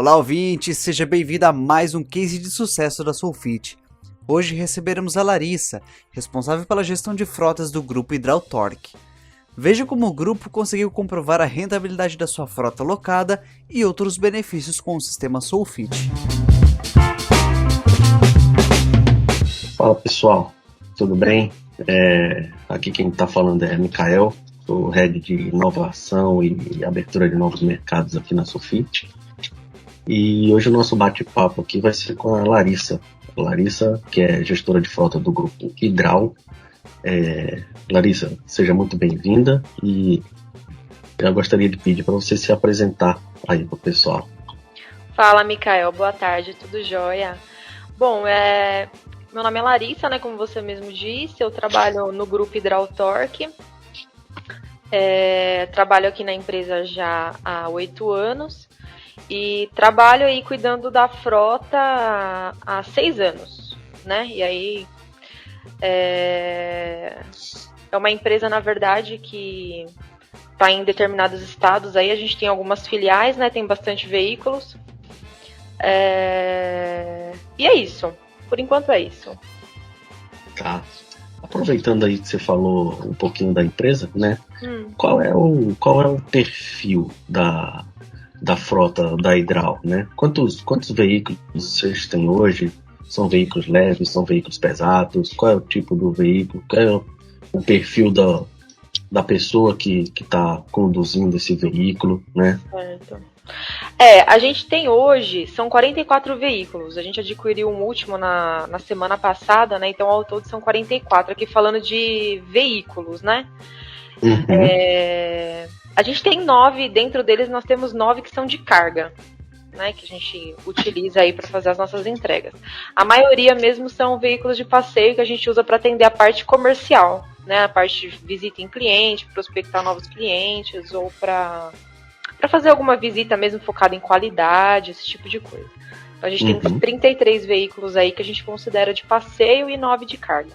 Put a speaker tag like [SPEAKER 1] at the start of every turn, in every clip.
[SPEAKER 1] Olá, ouvinte, seja bem-vindo a mais um case de sucesso da Sulfit. Hoje receberemos a Larissa, responsável pela gestão de frotas do grupo Hidrautorque. Veja como o grupo conseguiu comprovar a rentabilidade da sua frota locada e outros benefícios com o sistema Sulfit.
[SPEAKER 2] Fala pessoal, tudo bem? Aqui quem está falando é Mikael, sou Head de Inovação e Abertura de Novos Mercados aqui na Sulfit. E hoje o nosso bate-papo aqui vai ser com a Larissa. A Larissa, que é gestora de frota do grupo Hidral. Larissa, seja muito bem-vinda e eu gostaria de pedir para você se apresentar aí para o pessoal.
[SPEAKER 3] Fala, Mikael, boa tarde, tudo jóia? Bom, meu nome é Larissa, né, como você mesmo disse, eu trabalho no grupo Hidrautorque. Trabalho aqui na empresa já há 8 anos e trabalho aí cuidando da frota há 6 anos, né? E aí é uma empresa, na verdade, que está em determinados estados. Aí a gente tem algumas filiais, né? Tem bastante veículos. E é isso. Por enquanto é isso.
[SPEAKER 2] Tá. Aproveitando aí que você falou um pouquinho da empresa, né? Qual é o perfil da frota da Hidral, né? Quantos veículos vocês têm hoje? São veículos leves, são veículos pesados? Qual é o tipo do veículo? Qual é o perfil da pessoa que está conduzindo esse veículo, né?
[SPEAKER 3] Certo. A gente tem hoje, são 44 veículos. A gente adquiriu um último na semana passada, né? Então, ao todo são 44. Aqui falando de veículos, né?
[SPEAKER 2] Uhum.
[SPEAKER 3] A gente tem 9, dentro deles nós temos 9 que são de carga, né? Que a gente utiliza aí para fazer as nossas entregas. A maioria mesmo são veículos de passeio que a gente usa para atender a parte comercial, né? A parte de visita em cliente, prospectar novos clientes ou para fazer alguma visita mesmo focada em qualidade, esse tipo de coisa. Então a gente tem 33 veículos aí que a gente considera de passeio e 9 de carga.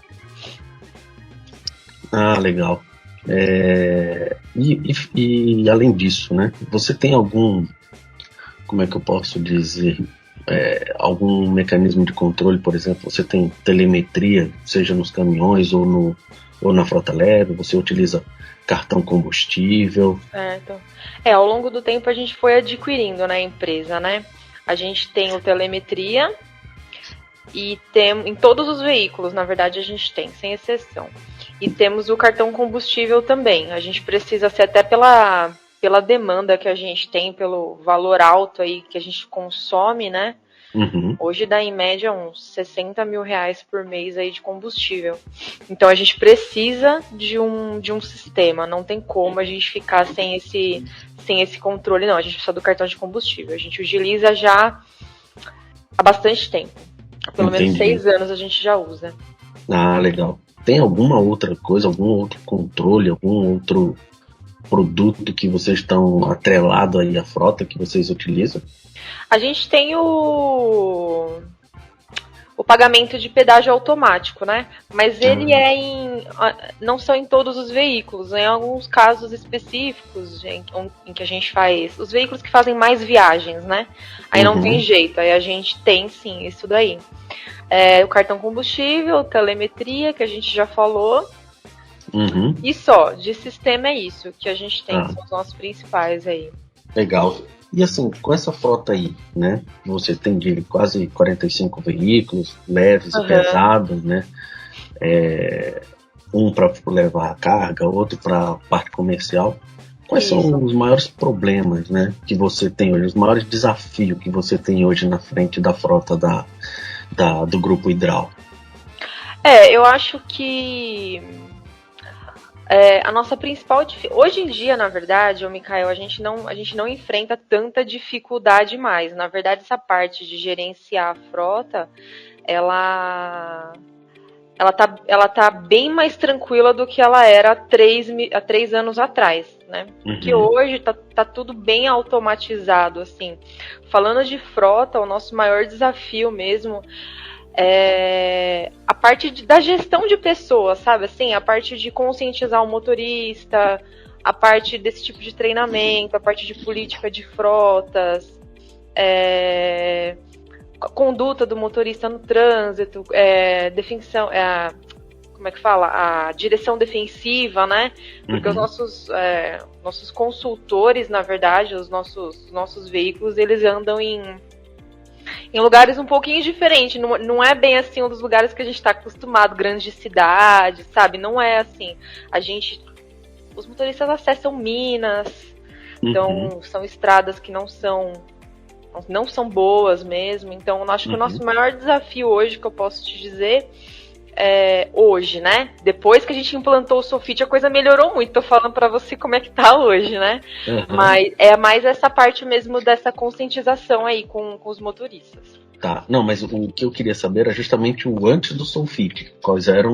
[SPEAKER 2] Ah, legal. E além disso, né? Você tem algum, como é que eu posso dizer, algum mecanismo de controle, por exemplo, você tem telemetria, seja nos caminhões ou na frota leve, você utiliza cartão combustível?
[SPEAKER 3] Certo. Ao longo do tempo a gente foi adquirindo, né, a empresa, né? A gente tem o telemetria e em todos os veículos, na verdade, a gente tem, sem exceção. E temos o cartão combustível também. A gente precisa ser até pela demanda que a gente tem, pelo valor alto aí que a gente consome, né?
[SPEAKER 2] Uhum.
[SPEAKER 3] Hoje dá em média uns 60 mil reais por mês aí de combustível. Então a gente precisa de um sistema, não tem como a gente ficar sem esse controle, não. A gente precisa do cartão de combustível. A gente utiliza já há bastante tempo. Há pelo menos 6 anos a gente já usa.
[SPEAKER 2] Ah, legal. Tem alguma outra coisa, algum outro controle, algum outro produto que vocês estão atrelado aí à frota que vocês utilizam?
[SPEAKER 3] A gente tem o pagamento de pedágio automático, né? Mas ele não são em todos os veículos, em alguns casos específicos em que a gente faz, os veículos que fazem mais viagens, né? Aí não tem jeito, aí a gente tem sim isso daí. O cartão combustível, telemetria, que a gente já falou. E só, de sistema é isso que a gente tem, são os nossos principais aí.
[SPEAKER 2] Legal. E assim, com essa frota aí, né? Você tem de quase 45 veículos, leves e pesados, né? Um para levar a carga, outro para a parte comercial. Quais são os maiores problemas, né, que você tem hoje, os maiores desafios que você tem hoje na frente da frota do grupo Hidral?
[SPEAKER 3] Eu acho que a nossa principal hoje em dia, na verdade, Mikael, a gente não enfrenta tanta dificuldade mais. Na verdade, essa parte de gerenciar a frota, ela tá bem mais tranquila do que ela era há 3 anos atrás, né? Porque hoje tá tudo bem automatizado, assim. Falando de frota, o nosso maior desafio mesmo a parte da gestão de pessoas, sabe? Assim, a parte de conscientizar o motorista, a parte desse tipo de treinamento, a parte de política de frotas, conduta do motorista no trânsito, definição, como é que fala? A direção defensiva, né? Porque os nossos consultores, na verdade, os nossos veículos, eles andam em lugares um pouquinho diferentes. Não é bem assim um dos lugares que a gente está acostumado, grandes cidades, sabe? Não é assim. Os motoristas acessam minas, então são estradas que não são boas mesmo. Então, eu acho que o nosso maior desafio hoje, que eu posso te dizer, hoje, né? Depois que a gente implantou o Sofit, a coisa melhorou muito. Tô falando pra você como é que tá hoje, né? Mas é mais essa parte mesmo dessa conscientização aí com os motoristas.
[SPEAKER 2] Tá, não, mas o que eu queria saber era justamente o antes do Sofit. Quais eram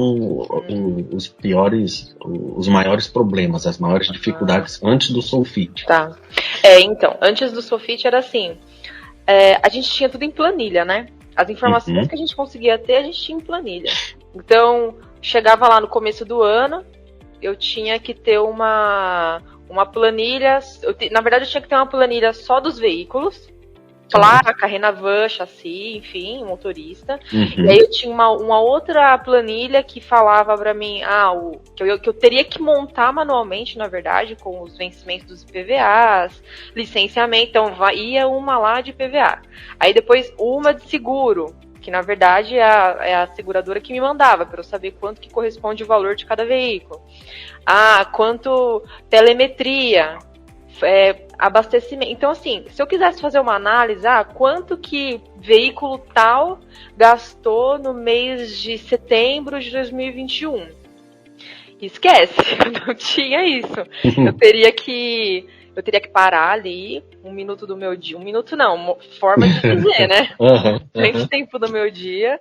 [SPEAKER 2] os piores, os maiores problemas, as maiores dificuldades antes do Sofit?
[SPEAKER 3] Tá. Então, antes do Sofit era assim, a gente tinha tudo em planilha, né? As informações que a gente conseguia ter, a gente tinha em planilha. Então, chegava lá no começo do ano, eu tinha que ter uma planilha. Na verdade, eu tinha que ter uma planilha só dos veículos. Placa, Renavan, chassi, enfim, motorista. E aí eu tinha uma outra planilha que falava pra mim que eu teria que montar manualmente, na verdade, com os vencimentos dos IPVAs, licenciamento. Então, ia uma lá de IPVA. Aí depois uma de seguro, que na verdade é a seguradora que me mandava, para eu saber quanto que corresponde o valor de cada veículo. Quanto telemetria, abastecimento. Então, assim, se eu quisesse fazer uma análise, quanto que veículo tal gastou no mês de setembro de 2021? Esquece, não tinha isso. Eu teria que parar ali um minuto do meu dia. Um minuto não, forma de dizer, né? Frente tempo do meu dia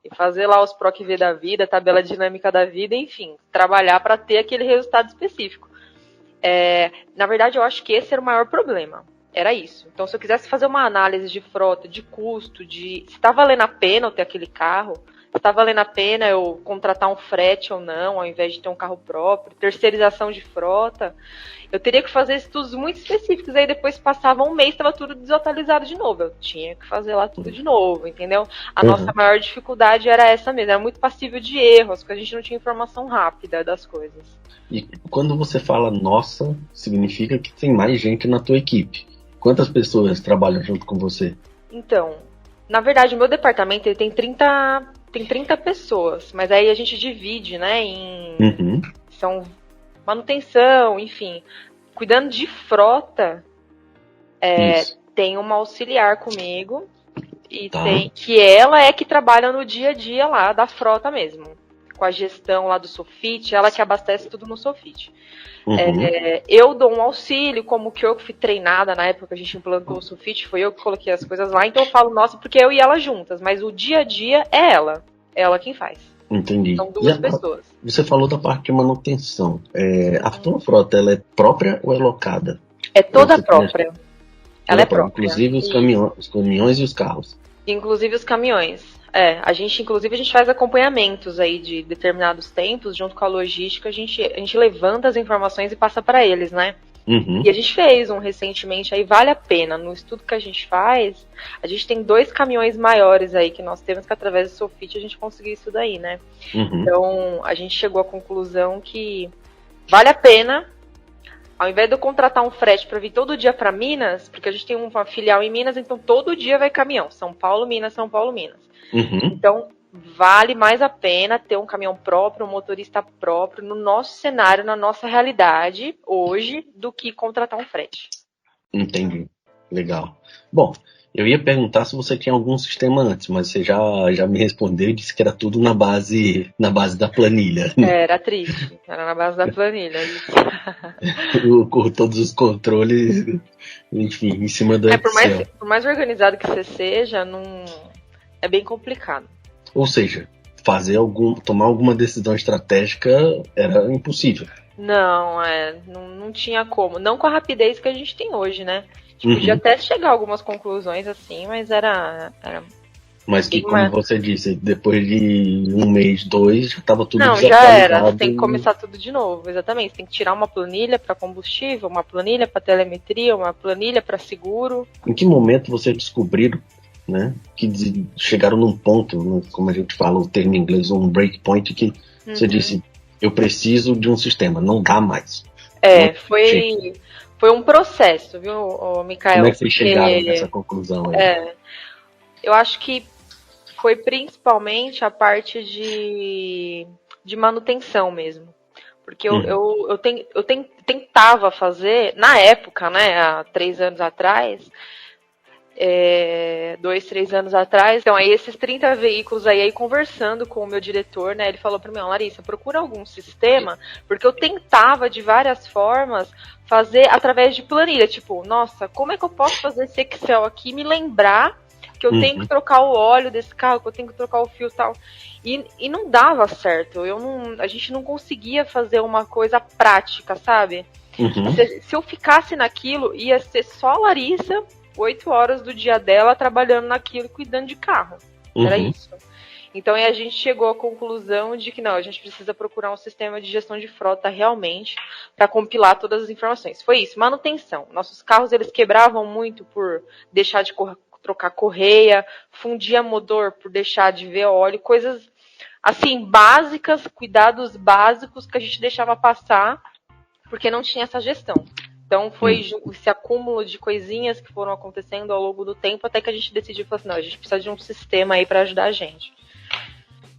[SPEAKER 3] e fazer lá os PROC-V da vida, tabela dinâmica da vida, enfim, trabalhar para ter aquele resultado específico. Na verdade, eu acho que esse era o maior problema. Era isso. Então, se eu quisesse fazer uma análise de frota, de custo, se está valendo a pena eu ter aquele carro, se está valendo a pena eu contratar um frete ou não, ao invés de ter um carro próprio, terceirização de frota, eu teria que fazer estudos muito específicos. Aí depois passava um mês, estava tudo desatualizado de novo. Eu tinha que fazer lá tudo de novo, entendeu? A nossa maior dificuldade era essa mesmo, era muito passível de erros, porque a gente não tinha informação rápida das coisas.
[SPEAKER 2] E quando você fala nossa, significa que tem mais gente na tua equipe. Quantas pessoas trabalham junto com você?
[SPEAKER 3] Então, na verdade, o meu departamento ele tem 30 pessoas, mas aí a gente divide, né, são manutenção, enfim. Cuidando de frota, tem uma auxiliar comigo, e que ela é que trabalha no dia a dia lá da frota mesmo, com a gestão lá do Sofit, ela que abastece tudo no Sofit. Eu dou um auxílio, como que eu fui treinada na época que a gente implantou o Sofit, foi eu que coloquei as coisas lá, então eu falo, nossa, porque eu e ela juntas, mas o dia a dia é ela quem faz.
[SPEAKER 2] Entendi.
[SPEAKER 3] São duas pessoas.
[SPEAKER 2] Você falou da parte de manutenção. A tua frota, ela é própria ou é locada?
[SPEAKER 3] É toda própria. Ela é própria.
[SPEAKER 2] Inclusive os caminhões e os carros.
[SPEAKER 3] Inclusive os caminhões. A gente faz acompanhamentos aí de determinados tempos, junto com a logística, a gente levanta as informações e passa para eles, né? E a gente fez recentemente, aí vale a pena, no estudo que a gente faz, a gente tem 2 caminhões maiores aí que nós temos que através do Sofit a gente conseguiu isso daí, né? Então, a gente chegou à conclusão que vale a pena, ao invés de eu contratar um frete para vir todo dia para Minas, porque a gente tem uma filial em Minas, então todo dia vai caminhão, São Paulo, Minas, São Paulo, Minas. Então, vale mais a pena ter um caminhão próprio, um motorista próprio, no nosso cenário, na nossa realidade, hoje, do que contratar um frete.
[SPEAKER 2] Entendi. Legal. Bom, eu ia perguntar se você tinha algum sistema antes, mas você já me respondeu e disse que era tudo na base da planilha.
[SPEAKER 3] Era triste, era na base da planilha.
[SPEAKER 2] Com todos os controles, enfim, em cima do Excel.
[SPEAKER 3] Por mais organizado que você seja, é bem complicado.
[SPEAKER 2] Ou seja, tomar alguma decisão estratégica era impossível.
[SPEAKER 3] Não tinha como. Não com a rapidez que a gente tem hoje, né? A gente podia até chegar a algumas conclusões assim, mas era
[SPEAKER 2] Mas que,
[SPEAKER 3] Bem
[SPEAKER 2] como
[SPEAKER 3] mais.
[SPEAKER 2] você disse, depois de um mês, dois, já estava tudo
[SPEAKER 3] Não, já era. Você
[SPEAKER 2] desatualizado.
[SPEAKER 3] tem que começar tudo de novo, exatamente. Você tem que tirar uma planilha para combustível, uma planilha para telemetria, uma planilha para seguro.
[SPEAKER 2] Em que momento vocês descobriram, né, que chegaram num ponto, né, como a gente fala o termo em inglês, um breakpoint, que você disse, eu preciso de um sistema, não dá mais.
[SPEAKER 3] É,
[SPEAKER 2] Gente,
[SPEAKER 3] foi um processo, viu, Mikael?
[SPEAKER 2] como é que vocês
[SPEAKER 3] Porque,
[SPEAKER 2] chegaram nessa conclusão aí?
[SPEAKER 3] eu acho que foi principalmente a parte de manutenção mesmo. Porque tentava fazer, na época, né, há 3 anos atrás, 2, 3 anos atrás, então aí esses 30 veículos aí conversando com o meu diretor, né, ele falou para mim, Larissa, procura algum sistema, porque eu tentava de várias formas fazer através de planilha, tipo, nossa, como é que eu posso fazer esse Excel aqui e me lembrar que eu tenho que trocar o óleo desse carro, que eu tenho que trocar o fio e tal. E não dava certo. A gente não conseguia fazer uma coisa prática, sabe? Se eu ficasse naquilo, ia ser só a Larissa, 8 horas do dia dela, trabalhando naquilo, cuidando de carro. Era isso. Então aí a gente chegou à conclusão de que não, a gente precisa procurar um sistema de gestão de frota realmente para compilar todas as informações. Foi isso, manutenção. Nossos carros eles quebravam muito por deixar de trocar correia, fundia motor por deixar de ver óleo, coisas assim básicas, cuidados básicos que a gente deixava passar porque não tinha essa gestão. Então foi esse acúmulo de coisinhas que foram acontecendo ao longo do tempo até que a gente decidiu falar assim, não, a gente precisa de um sistema aí para ajudar a gente.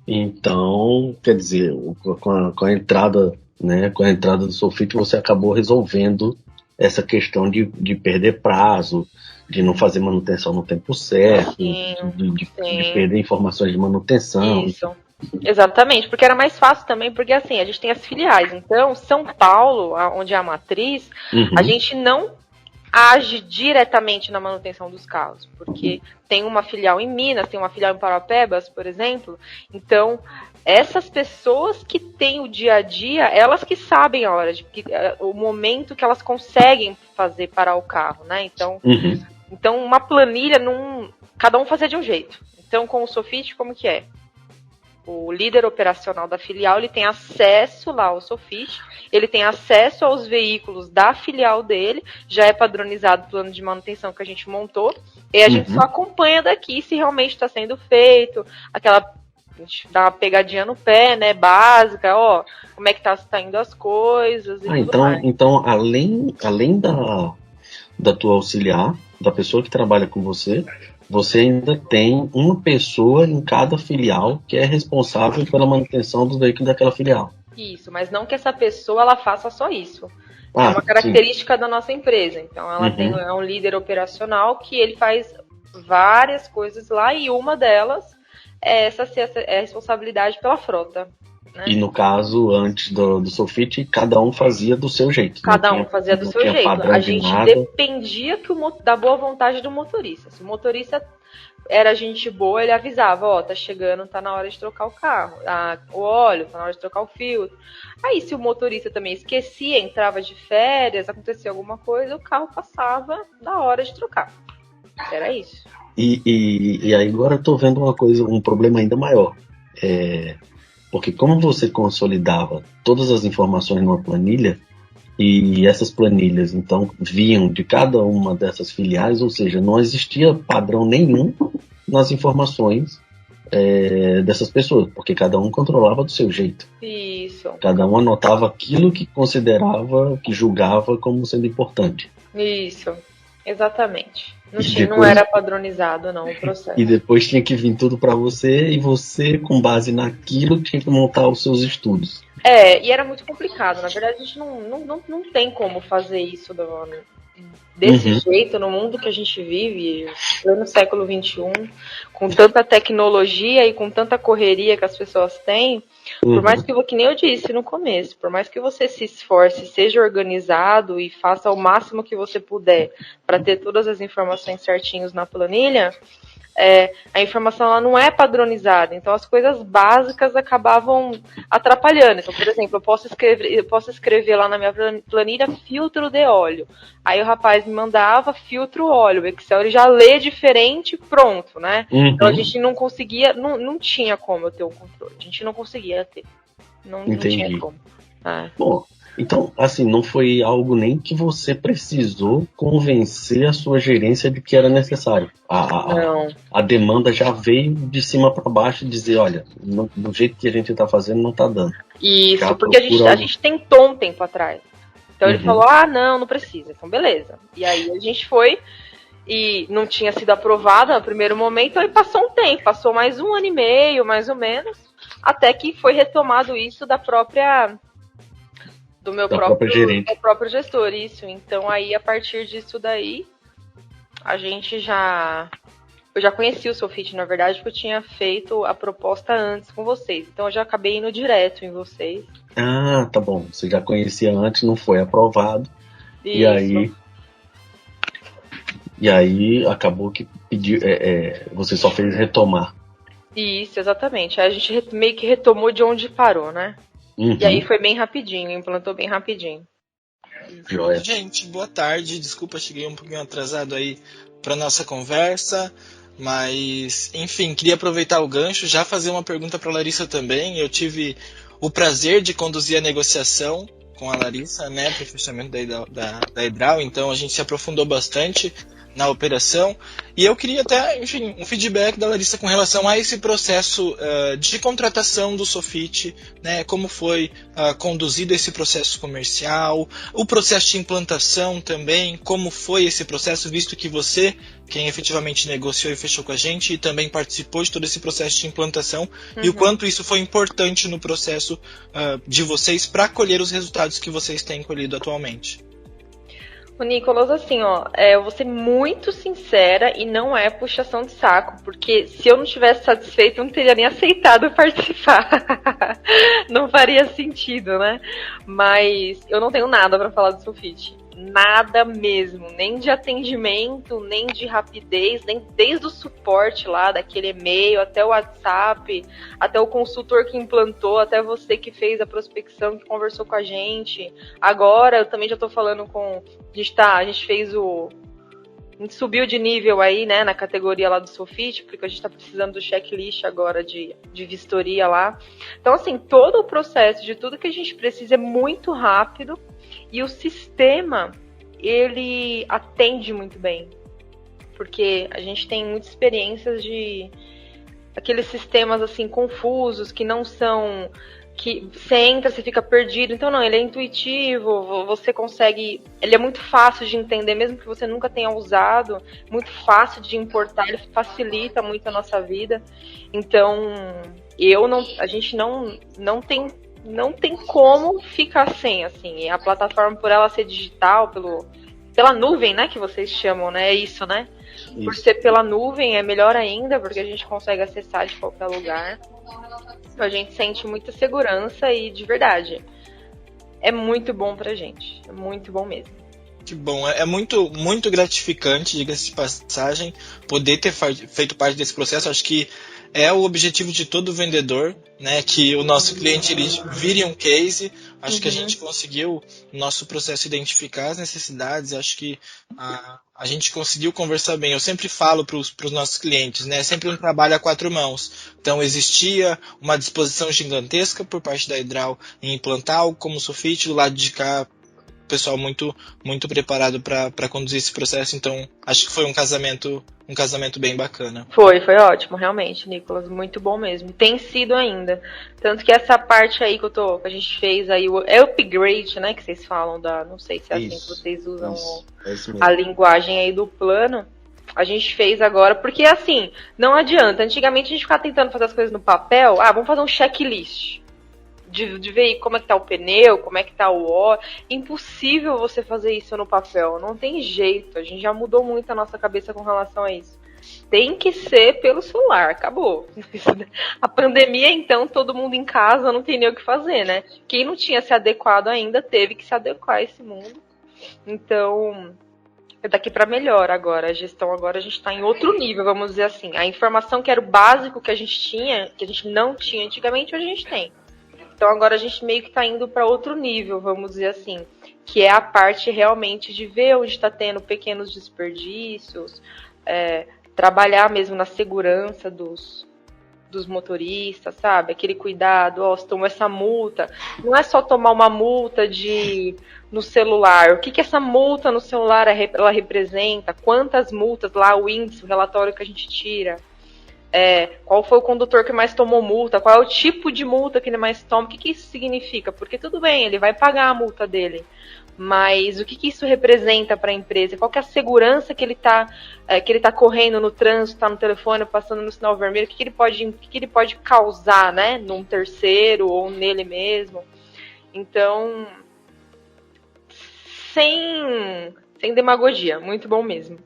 [SPEAKER 2] Então, quer dizer, com a entrada, né, com a entrada do Sulfite, você acabou resolvendo essa questão de perder prazo, de não fazer manutenção no tempo certo, de perder informações de manutenção.
[SPEAKER 3] Isso. Exatamente, porque era mais fácil também, porque assim, a gente tem as filiais. Então, São Paulo, onde é a matriz, a gente não age diretamente na manutenção dos carros, porque tem uma filial em Minas, tem uma filial em Parauapebas, por exemplo. Então, essas pessoas que têm o dia a dia, elas que sabem a hora, o momento que elas conseguem fazer parar o carro, né? Então uma planilha, cada um fazia de um jeito. Então, com o Sulfite, como que é? O líder operacional da filial, ele tem acesso lá ao Sulfite, ele tem acesso aos veículos da filial dele, já é padronizado o plano de manutenção que a gente montou, e a gente só acompanha daqui se realmente está sendo feito, a gente dá uma pegadinha no pé, né, básica, como é que tá indo as coisas e tudo mais.
[SPEAKER 2] Então, além da tua auxiliar, da pessoa que trabalha com você ainda tem uma pessoa em cada filial que é responsável pela manutenção dos veículos daquela filial.
[SPEAKER 3] Isso, mas não que essa pessoa ela faça só isso. É uma característica da nossa empresa. Então, ela é um líder operacional que ele faz várias coisas lá e uma delas é a responsabilidade pela frota. Né?
[SPEAKER 2] E no caso, antes do Sulfite, cada um fazia do seu jeito.
[SPEAKER 3] Cada um fazia do seu jeito. A gente dependia da boa vontade do motorista. Se o motorista era gente boa, ele avisava, tá chegando, tá na hora de trocar o carro. O óleo, tá na hora de trocar o filtro. Aí, se o motorista também esquecia, entrava de férias, acontecia alguma coisa, o carro passava da hora de trocar. Era isso.
[SPEAKER 2] E aí agora eu tô vendo um problema ainda maior. Porque como você consolidava todas as informações numa planilha, e essas planilhas então vinham de cada uma dessas filiais, ou seja, não existia padrão nenhum nas informações dessas pessoas, porque cada um controlava do seu jeito.
[SPEAKER 3] Isso.
[SPEAKER 2] Cada um anotava aquilo que considerava, que julgava como sendo importante.
[SPEAKER 3] Isso, exatamente. Não era padronizado, não, o processo.
[SPEAKER 2] E depois tinha que vir tudo para você, e você, com base naquilo, tinha que montar os seus estudos.
[SPEAKER 3] E era muito complicado. Na verdade, a gente não tem como fazer isso desse jeito no mundo que a gente vive, no século XXI, com tanta tecnologia e com tanta correria que as pessoas têm. Por mais que nem eu disse no começo, por mais que você se esforce, seja organizado e faça o máximo que você puder para ter todas as informações certinhos na planilha, a informação ela não é padronizada, então as coisas básicas acabavam atrapalhando. Então, por exemplo, eu posso escrever lá na minha planilha filtro de óleo. Aí o rapaz me mandava filtro óleo. O Excel ele já lê diferente, pronto, né? Então a gente não conseguia, não tinha como eu ter um controle. A gente não conseguia ter. Não tinha como.
[SPEAKER 2] Bom, então, assim, não foi algo nem que você precisou convencer a sua gerência de que era necessário. A demanda já veio de cima para baixo e dizer, olha, do jeito que a gente está fazendo não está dando.
[SPEAKER 3] Isso, porque a gente tentou um tempo atrás. Então ele falou, não precisa. Então beleza. E aí a gente foi e não tinha sido aprovado no primeiro momento, aí passou um tempo, passou mais 1 ano e meio, mais ou menos, até que foi retomado isso do meu próprio gestor, isso. Então aí a partir disso daí eu já conheci o Sofit, na verdade, porque eu tinha feito a proposta antes com vocês. Então eu já acabei indo direto em vocês.
[SPEAKER 2] Ah, tá bom. Você já conhecia antes, não foi aprovado. Isso. E aí acabou que pediu, você só fez retomar.
[SPEAKER 3] Isso, exatamente. Aí a gente meio que retomou de onde parou, né? E aí foi bem rapidinho, implantou bem rapidinho.
[SPEAKER 4] Gente, boa tarde. Desculpa, cheguei um pouquinho atrasado aí para nossa conversa. Mas, enfim, queria aproveitar o gancho, já fazer uma pergunta para a Larissa também. Eu tive o prazer de conduzir a negociação com a Larissa, né, para o fechamento da Edral, então a gente se aprofundou bastante na operação, e eu queria até, enfim, um feedback da Larissa com relação a esse processo de contratação do Sofit, né, como foi conduzido esse processo comercial, o processo de implantação também, como foi esse processo, visto que você, quem efetivamente negociou e fechou com a gente, e também participou de todo esse processo de implantação, e o quanto isso foi importante no processo de vocês para colher os resultados que vocês têm colhido atualmente.
[SPEAKER 3] O Nicolas, assim, eu vou ser muito sincera e não é puxação de saco, porque se eu não tivesse satisfeito, eu não teria nem aceitado participar. Não faria sentido, né? Mas eu não tenho nada para falar do Sofit. Nada mesmo, nem de atendimento, nem de rapidez, nem desde o suporte lá, daquele e-mail, até o WhatsApp, até o consultor que implantou, até você que fez a prospecção, que conversou com a gente. Agora, eu também já tô falando com... A gente subiu de nível aí, né, na categoria lá do Sofit, porque a gente tá precisando do checklist agora de vistoria lá. Então, assim, todo o processo de tudo que a gente precisa é muito rápido. E o sistema, ele atende muito bem, porque a gente tem muitas experiências de aqueles sistemas assim confusos, que não são, que você entra, você fica perdido. Então não, ele é intuitivo, você consegue, ele é muito fácil de entender, mesmo que você nunca tenha usado, muito fácil de importar, ele facilita muito a nossa vida. Então, a gente não tem como ficar sem, assim. E a plataforma, por ela ser digital, pela nuvem, né, que vocês chamam, né, é isso, né? Isso. Por ser pela nuvem é melhor ainda, porque a gente consegue acessar de qualquer lugar. A gente sente muita segurança e, de verdade, é muito bom pra gente. É muito bom mesmo.
[SPEAKER 4] Que bom, é muito, muito gratificante, diga-se de passagem, poder ter feito parte desse processo. Acho que é o objetivo de todo vendedor, né, que o nosso cliente ele vire um case. Acho que a gente conseguiu, no nosso processo, identificar as necessidades. Acho que a gente conseguiu conversar bem. Eu sempre falo para os nossos clientes, né, sempre um trabalho a 4 mãos. Então existia uma disposição gigantesca por parte da Edral em implantar algo como o Sofit, do lado de cá pessoal muito, muito preparado para conduzir esse processo, então acho que foi um casamento bem bacana.
[SPEAKER 3] Foi ótimo, realmente, Nicolas, muito bom mesmo. Tem sido ainda. Tanto que essa parte aí que a gente fez aí, é o upgrade, né, que vocês falam não sei se é assim que vocês usam a linguagem aí do plano. A gente fez agora, porque assim, não adianta. Antigamente a gente ficava tentando fazer as coisas no papel, vamos fazer um checklist. De ver como é que tá o pneu, como é que tá o óleo. Impossível você fazer isso no papel, não tem jeito. A gente já mudou muito a nossa cabeça com relação a isso. Tem que ser pelo celular, acabou. A pandemia, então, todo mundo em casa não tem nem o que fazer, né? Quem não tinha se adequado ainda teve que se adequar a esse mundo. Então, daqui para melhor agora. A gestão agora a gente está em outro nível, vamos dizer assim. A informação que era o básico que a gente tinha, que a gente não tinha antigamente, hoje a gente tem. Então agora a gente meio que está indo para outro nível, vamos dizer assim, que é a parte realmente de ver onde está tendo pequenos desperdícios, trabalhar mesmo na segurança dos motoristas, sabe? Aquele cuidado, se tomou essa multa. Não é só tomar uma multa no celular. O que essa multa no celular ela representa? Quantas multas lá, o índice, o relatório que a gente tira? Qual foi o condutor que mais tomou multa? Qual é o tipo de multa que ele mais toma? O que isso significa? Porque tudo bem, ele vai pagar a multa dele. Mas o que isso representa para a empresa? Qual que é a segurança que ele tá correndo no trânsito, está no telefone, passando no sinal vermelho? O que ele pode causar, né? Num terceiro ou nele mesmo? Então, sem demagogia, muito bom mesmo.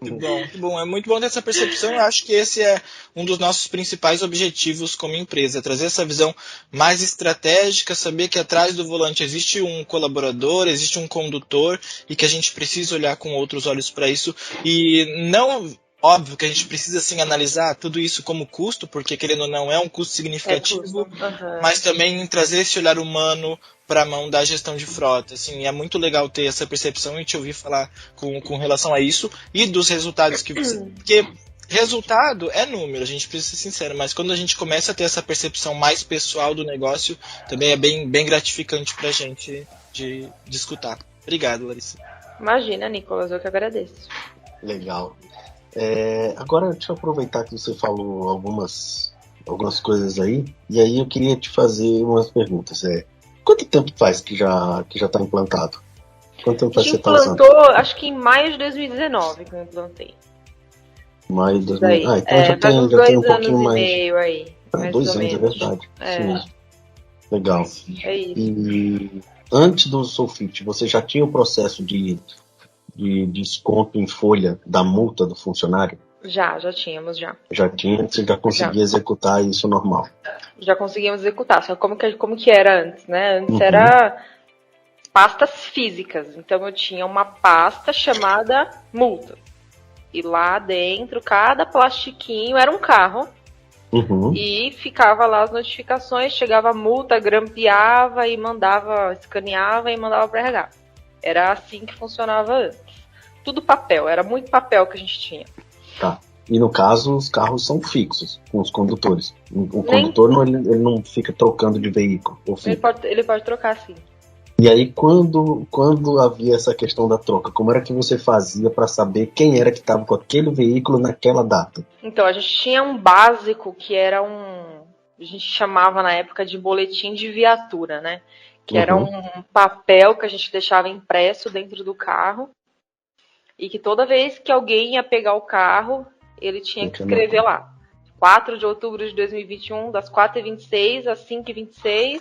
[SPEAKER 4] Muito bom. É muito bom ter essa percepção. Eu acho que esse é um dos nossos principais objetivos como empresa, trazer essa visão mais estratégica, saber que atrás do volante existe um colaborador, existe um condutor e que a gente precisa olhar com outros olhos para isso e não... Óbvio que a gente precisa sim analisar tudo isso como custo, porque querendo ou não é um custo significativo, mas também trazer esse olhar humano para a mão da gestão de frota. Assim, é muito legal ter essa percepção e te ouvir falar com relação a isso e dos resultados que você... Porque resultado é número, a gente precisa ser sincero, mas quando a gente começa a ter essa percepção mais pessoal do negócio, também é bem gratificante para a gente de escutar. Obrigado, Larissa.
[SPEAKER 3] Imagina, Nicolas, eu que agradeço.
[SPEAKER 2] Legal. Agora deixa eu aproveitar que você falou algumas coisas aí, e aí eu queria te fazer umas perguntas. Quanto tempo faz que já está implantado? Quanto tempo faz que você está usando?
[SPEAKER 3] Acho que em maio de 2019 que eu implantei.
[SPEAKER 2] Maio de 2019. Então já tem um pouquinho mais.
[SPEAKER 3] Meio aí.
[SPEAKER 2] 2 anos, é verdade. Isso mesmo. Legal.
[SPEAKER 3] É isso.
[SPEAKER 2] E antes do Sulfite, você já tinha o processo de desconto em folha da multa do funcionário?
[SPEAKER 3] Já tínhamos, já.
[SPEAKER 2] Já tinha, você já conseguia executar isso normal?
[SPEAKER 3] Já conseguíamos executar, só como que era antes, né? Antes era pastas físicas, então eu tinha uma pasta chamada multa. E lá dentro, cada plastiquinho era um carro, e ficava lá as notificações, chegava a multa, grampeava e escaneava e mandava para RH. Era assim que funcionava antes. Tudo papel, era muito papel que a gente tinha.
[SPEAKER 2] Tá. E no caso, os carros são fixos com os condutores. O condutor ele não fica trocando de veículo.
[SPEAKER 3] Ele pode trocar, sim.
[SPEAKER 2] E aí, quando havia essa questão da troca, como era que você fazia para saber quem era que estava com aquele veículo naquela data?
[SPEAKER 3] Então, a gente tinha um básico que era a gente chamava na época de boletim de viatura, né? Que era um papel que a gente deixava impresso dentro do carro e que toda vez que alguém ia pegar o carro, ele tinha que escrever lá. 4 de outubro de 2021, das 4h26 às 5h26,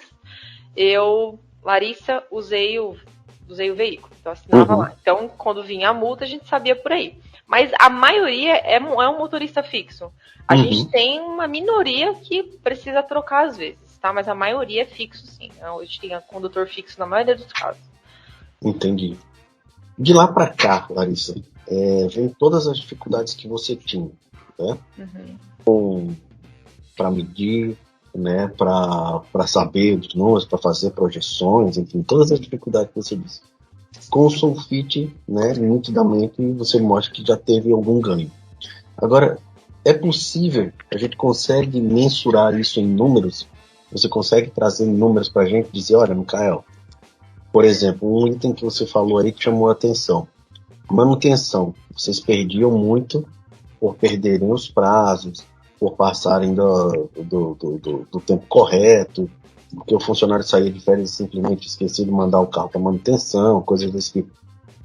[SPEAKER 3] eu, Larissa, usei o veículo. Então, assinava lá. Então, quando vinha a multa, a gente sabia por aí. Mas a maioria é um motorista fixo. A gente tem uma minoria que precisa trocar às vezes. Tá? Mas a maioria é fixo, sim. Hoje tem condutor fixo na maioria dos casos.
[SPEAKER 2] Entendi. De lá para cá, Larissa, vem todas as dificuldades que você tinha, né? Para medir, né? Para saber os números, para fazer projeções, enfim, todas as dificuldades que você disse. Com o Sulfite, né? Nitidamente você mostra que já teve algum ganho. Agora, é possível, a gente consegue mensurar isso em números? Você consegue trazer números para a gente, dizer, olha, Micael, por exemplo, um item que você falou aí que chamou a atenção. Manutenção. Vocês perdiam muito por perderem os prazos, por passarem do tempo correto, porque o funcionário saía de férias e simplesmente esquecia de mandar o carro para manutenção, coisas desse tipo.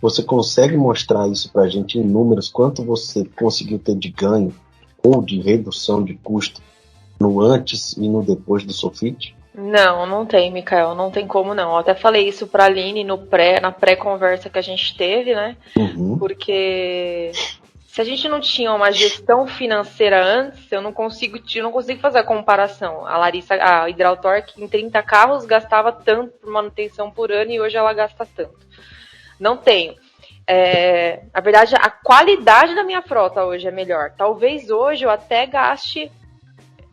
[SPEAKER 2] Você consegue mostrar isso para a gente em números, quanto você conseguiu ter de ganho ou de redução de custo no antes e no depois do Sulfite?
[SPEAKER 3] Não tem, Micael, não tem como não. Eu até falei isso pra Aline na pré-conversa que a gente teve, né? Porque se a gente não tinha uma gestão financeira antes, eu não consigo fazer a comparação. A Hidrautorque, em 30 carros, gastava tanto por manutenção por ano e hoje ela gasta tanto. Não tenho. Na verdade, a qualidade da minha frota hoje é melhor. Talvez hoje eu até gaste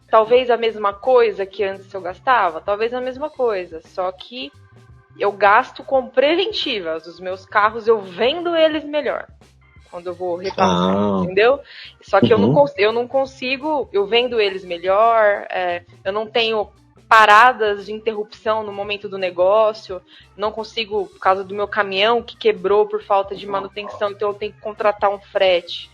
[SPEAKER 3] talvez a mesma coisa que antes eu gastava, talvez a mesma coisa, só que eu gasto com preventivas. Os meus carros eu vendo eles melhor quando eu vou repassar, entendeu? Só que eu não consigo, eu vendo eles melhor, eu não tenho paradas de interrupção no momento do negócio, não consigo, por causa do meu caminhão que quebrou por falta de manutenção, então eu tenho que contratar um frete,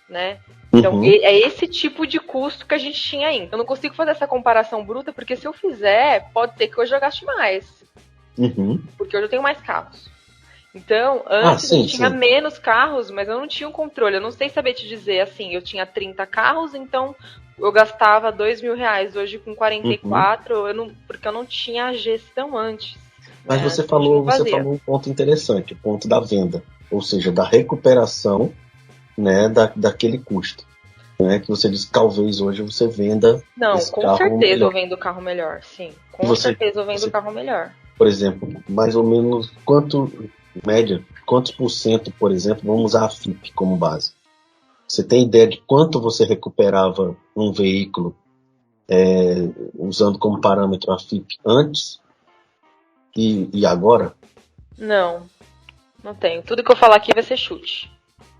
[SPEAKER 3] né? Então, é esse tipo de custo que a gente tinha ainda. Eu não consigo fazer essa comparação bruta, porque se eu fizer, pode ser que hoje eu gaste mais. Porque hoje eu tenho mais carros. Então, antes eu tinha menos carros, mas eu não tinha um controle. Eu não sei saber te dizer, assim, eu tinha 30 carros, então eu gastava R$2.000. Hoje com 44, porque eu não tinha a gestão antes.
[SPEAKER 2] Mas você falou um ponto interessante, o ponto da venda. Ou seja, da recuperação, né, daquele custo. Né, que você disse que talvez hoje você venda. Não,
[SPEAKER 3] com certeza eu vendo o carro melhor, sim. Com certeza eu vendo o carro melhor.
[SPEAKER 2] Por exemplo, mais ou menos quantos por cento, por exemplo, vamos usar a FIP como base? Você tem ideia de quanto você recuperava um veículo usando como parâmetro a FIP antes e agora?
[SPEAKER 3] Não tenho. Tudo que eu falar aqui vai ser chute.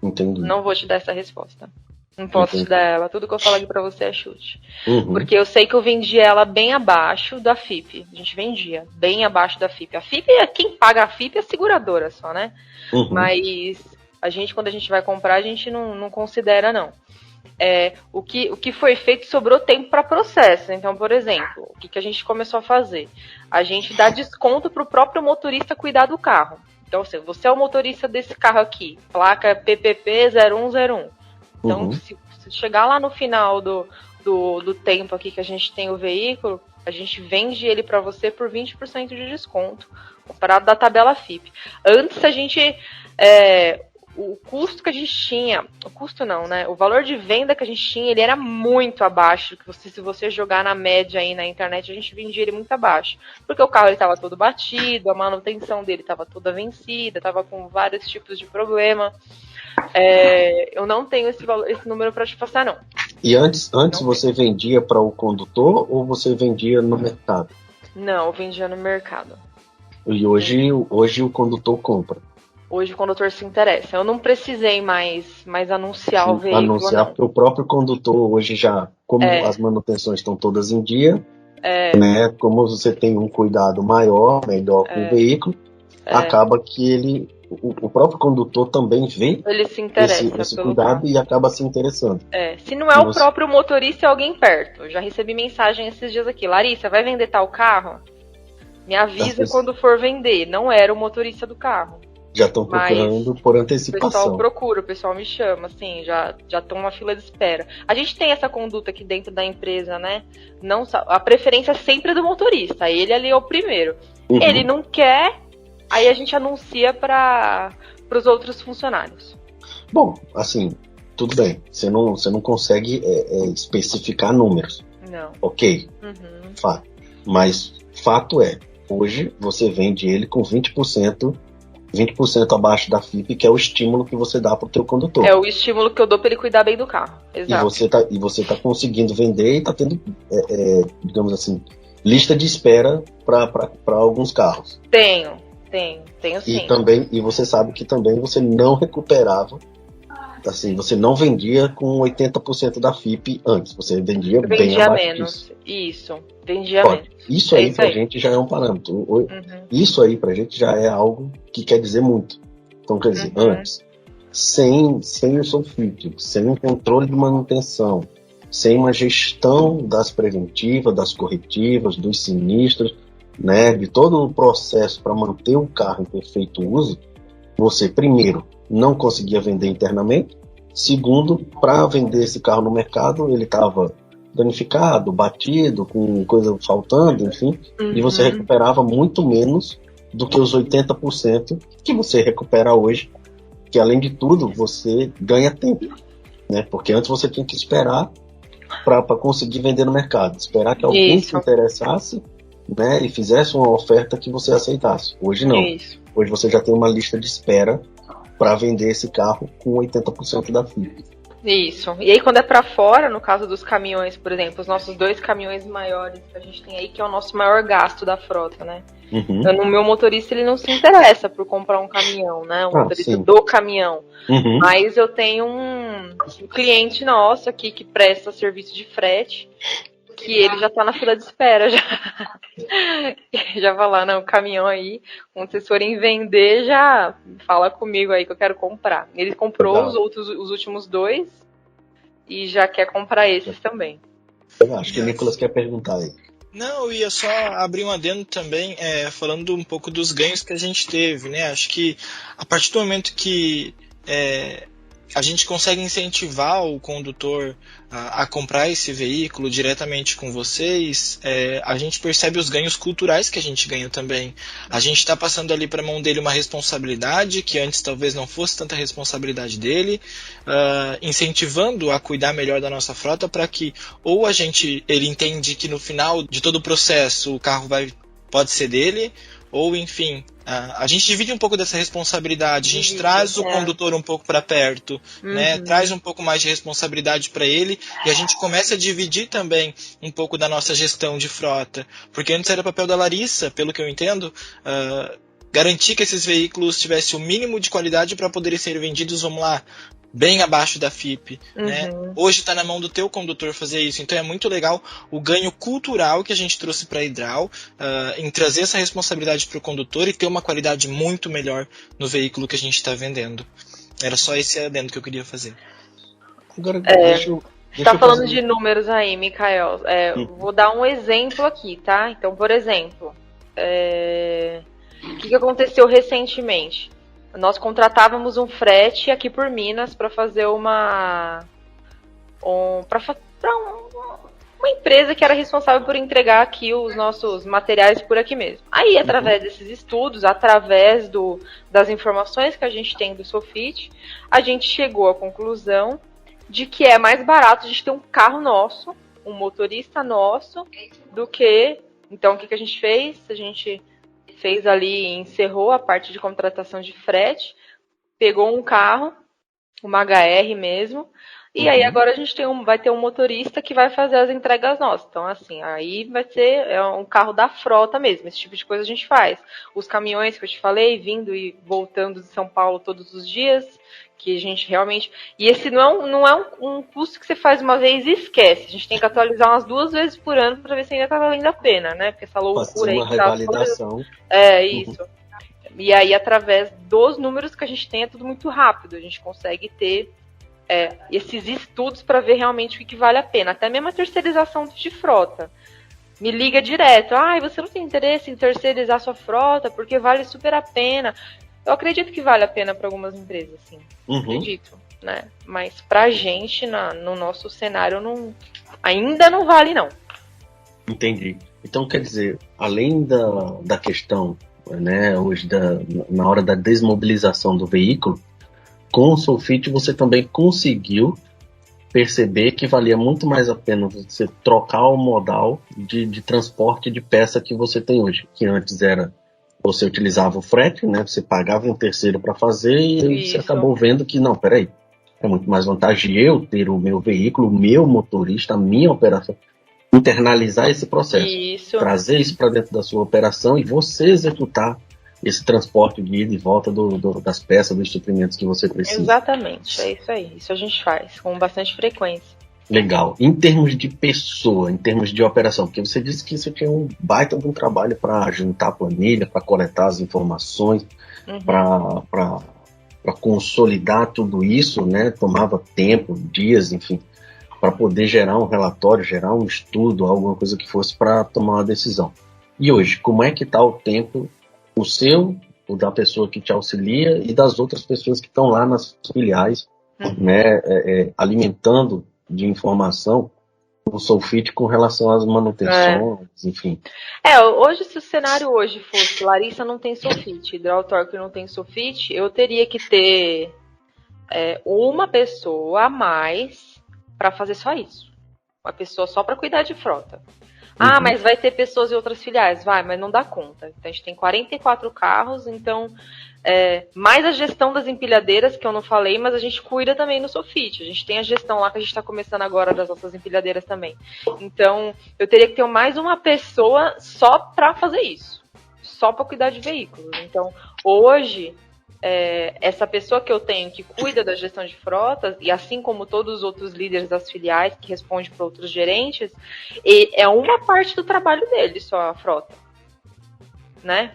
[SPEAKER 2] Entendi.
[SPEAKER 3] Não vou te dar essa resposta. Não posso te dar ela. Tudo que eu falar aqui pra você é chute. Porque eu sei que eu vendi ela bem abaixo da FIP. A gente vendia bem abaixo da FIP. A FIP, quem paga a FIP é a seguradora só, né? Mas quando a gente vai comprar, a gente não considera, não. O que foi feito, sobrou tempo para processo. Então, por exemplo, o que a gente começou a fazer? A gente dá desconto pro próprio motorista cuidar do carro. Então, assim, você é o motorista desse carro aqui, placa PPP 0101. Então, se chegar lá no final do tempo aqui que a gente tem o veículo, a gente vende ele para você por 20% de desconto, comparado da tabela FIP. Antes a gente... o custo que a gente tinha... O custo não, né? O valor de venda que a gente tinha, ele era muito abaixo. Se você jogar na média aí na internet, a gente vendia ele muito abaixo. Porque o carro estava todo batido, a manutenção dele estava toda vencida, estava com vários tipos de problema. Eu não tenho esse número para te passar, não.
[SPEAKER 2] E antes você vendia para o condutor ou você vendia no mercado?
[SPEAKER 3] Não, eu vendia no mercado.
[SPEAKER 2] E hoje o condutor compra?
[SPEAKER 3] Hoje o condutor se interessa. Eu não precisei mais anunciar o veículo.
[SPEAKER 2] Anunciar, porque o próprio condutor hoje já, como as manutenções estão todas em dia, né, como você tem um cuidado melhor com o veículo, acaba que o próprio condutor também vê
[SPEAKER 3] ele se interessa
[SPEAKER 2] esse cuidado carro. E acaba se interessando.
[SPEAKER 3] Se não é o próprio motorista, é alguém perto. Eu já recebi mensagem esses dias aqui. Larissa, vai vender tal carro? Me avisa quando for vender. Não era o motorista do carro.
[SPEAKER 2] Já estão procurando por antecipação.
[SPEAKER 3] O pessoal procura, o pessoal me chama, assim, já estão numa fila de espera. A gente tem essa conduta aqui dentro da empresa, né? A preferência sempre é do motorista. Ele ali é o primeiro. Ele não quer, aí a gente anuncia para os outros funcionários.
[SPEAKER 2] Bom, assim, tudo bem. Você não consegue especificar números.
[SPEAKER 3] Não.
[SPEAKER 2] Ok. Fato. Mas fato é, hoje você vende ele com 20% abaixo da FIP, que é o estímulo que você dá para o teu condutor.
[SPEAKER 3] É o estímulo que eu dou para ele cuidar bem do carro. Exato.
[SPEAKER 2] E você tá conseguindo vender e tá tendo, digamos assim, lista de espera para alguns carros. Tenho
[SPEAKER 3] sim.
[SPEAKER 2] E você sabe que também você não recuperava, assim, você não vendia com 80% da FIP antes, você vendia bem abaixo
[SPEAKER 3] menos.
[SPEAKER 2] Disso.
[SPEAKER 3] Isso, vendia menos.
[SPEAKER 2] Isso aí pra gente já é um parâmetro. Isso aí pra gente já é algo que quer dizer muito. Então, quer dizer, antes, sem o sulfite, sem um controle de manutenção, sem uma gestão das preventivas, das corretivas, dos sinistros, né, de todo o processo para manter o carro em perfeito uso, você, primeiro, não conseguia vender internamente. Segundo, para vender esse carro no mercado, ele estava danificado, batido, com coisa faltando, enfim, e você recuperava muito menos do que os 80% que você recupera hoje, que além de tudo, você ganha tempo, né? Porque antes você tinha que esperar para conseguir vender no mercado, esperar que alguém se interessasse, né, e fizesse uma oferta que você aceitasse. Hoje não. Hoje você já tem uma lista de espera para vender esse carro com 80% da FIP.
[SPEAKER 3] Isso. E aí quando é pra fora, no caso dos caminhões, por exemplo, os nossos 2 caminhões maiores que a gente tem aí, que é o nosso maior gasto da frota, né?
[SPEAKER 2] Uhum.
[SPEAKER 3] No meu motorista, ele não se interessa por comprar um caminhão, né? O motorista
[SPEAKER 2] sim.
[SPEAKER 3] do caminhão.
[SPEAKER 2] Uhum.
[SPEAKER 3] Mas eu tenho um cliente nosso aqui que presta serviço de frete, que ele já tá na fila de espera, já. Já vai lá no caminhão aí, quando vocês forem vender, já fala comigo aí que eu quero comprar. Ele comprou os últimos 2 e já quer comprar esses também.
[SPEAKER 2] Eu acho que o Nicolas quer perguntar aí.
[SPEAKER 4] Não, eu ia só abrir um adendo também, falando um pouco dos ganhos que a gente teve, né? Acho que a partir do momento que a gente consegue incentivar o condutor a comprar esse veículo diretamente com vocês, a gente percebe os ganhos culturais que a gente ganha também. A gente está passando ali para a mão dele uma responsabilidade que antes talvez não fosse tanta responsabilidade dele, incentivando a cuidar melhor da nossa frota para que ou ele entende que no final de todo o processo o carro pode ser dele, ou enfim, a gente divide um pouco dessa responsabilidade, a gente traz o condutor um pouco para perto, né? Traz um pouco mais de responsabilidade para ele e a gente começa a dividir também um pouco da nossa gestão de frota, porque antes era papel da Larissa, pelo que eu entendo, garantir que esses veículos tivessem o mínimo de qualidade para poderem ser vendidos, vamos lá, bem abaixo da FIP, né? Hoje está na mão do teu condutor fazer isso, então é muito legal o ganho cultural que a gente trouxe para a Hidral, em trazer essa responsabilidade para o condutor e ter uma qualidade muito melhor no veículo que a gente está vendendo. Era só esse adendo que eu queria fazer.
[SPEAKER 2] Agora,
[SPEAKER 3] Você está falando de números aí, Mikael. Vou dar um exemplo aqui, tá? Então, por exemplo, o que aconteceu recentemente? Nós contratávamos um frete aqui por Minas para fazer uma empresa que era responsável por entregar aqui os nossos materiais por aqui mesmo. Aí, através desses estudos, através das informações que a gente tem do Sofit, a gente chegou à conclusão de que é mais barato a gente ter um carro nosso, um motorista nosso, do que... Então, o que a gente fez? A gente fez ali, encerrou a parte de contratação de frete, pegou um carro, uma HR mesmo, e aí agora a gente vai ter um motorista que vai fazer as entregas nossas. Então, assim, aí vai ser um carro da frota mesmo, esse tipo de coisa a gente faz. Os caminhões que eu te falei, vindo e voltando de São Paulo todos os dias, que a gente realmente... E esse não é um custo que você faz uma vez e esquece. A gente tem que atualizar umas 2 vezes por ano para ver se ainda tá valendo a pena, né? Porque essa loucura aí...
[SPEAKER 2] uma revalidação.
[SPEAKER 3] Isso. E aí, através dos números que a gente tem, é tudo muito rápido. A gente consegue ter esses estudos para ver realmente o que vale a pena. Até mesmo a terceirização de frota. Me liga direto. Você não tem interesse em terceirizar sua frota porque vale super a pena. Eu acredito que vale a pena para algumas empresas, sim. Acredito, né? Mas pra gente, no nosso cenário, ainda não vale, não.
[SPEAKER 2] Entendi. Então, quer dizer, além da questão, né, hoje na hora da desmobilização do veículo, com o Sofit você também conseguiu perceber que valia muito mais a pena você trocar o modal de transporte de peça que você tem hoje, que antes você utilizava o frete, né? Você pagava um terceiro para fazer e você acabou vendo que, não, peraí, é muito mais vantagem eu ter o meu veículo, o meu motorista, a minha operação, internalizar esse processo, trazer isso para dentro da sua operação e você executar esse transporte de ida e volta das peças, dos suprimentos que você precisa.
[SPEAKER 3] Exatamente, é isso aí. Isso a gente faz com bastante frequência.
[SPEAKER 2] Legal. Em termos de pessoa, em termos de operação, porque você disse que você tinha um baita de um trabalho para juntar a planilha, para coletar as informações, para consolidar tudo isso, né? Tomava tempo, dias, enfim, para poder gerar um relatório, gerar um estudo, alguma coisa que fosse para tomar uma decisão. E hoje, como é que está o tempo, o seu, o da pessoa que te auxilia e das outras pessoas que estão lá nas filiais, né? Alimentando de informação o Sofit com relação às manutenções, enfim.
[SPEAKER 3] Hoje, se o cenário hoje fosse Larissa não tem Sofit, Hidrautorque não tem Sofit, eu teria que ter uma pessoa a mais para fazer só isso. Uma pessoa só para cuidar de frota. Ah, mas vai ter pessoas em outras filiais? Vai, mas não dá conta. Então a gente tem 44 carros, então mais a gestão das empilhadeiras, que eu não falei, mas a gente cuida também no Sofit. A gente tem a gestão lá que a gente está começando agora das nossas empilhadeiras também. Então eu teria que ter mais uma pessoa só para fazer isso. Só para cuidar de veículos. Então hoje, essa pessoa que eu tenho que cuida da gestão de frotas, e assim como todos os outros líderes das filiais que respondem para outros gerentes, é uma parte do trabalho dele só a frota. Né?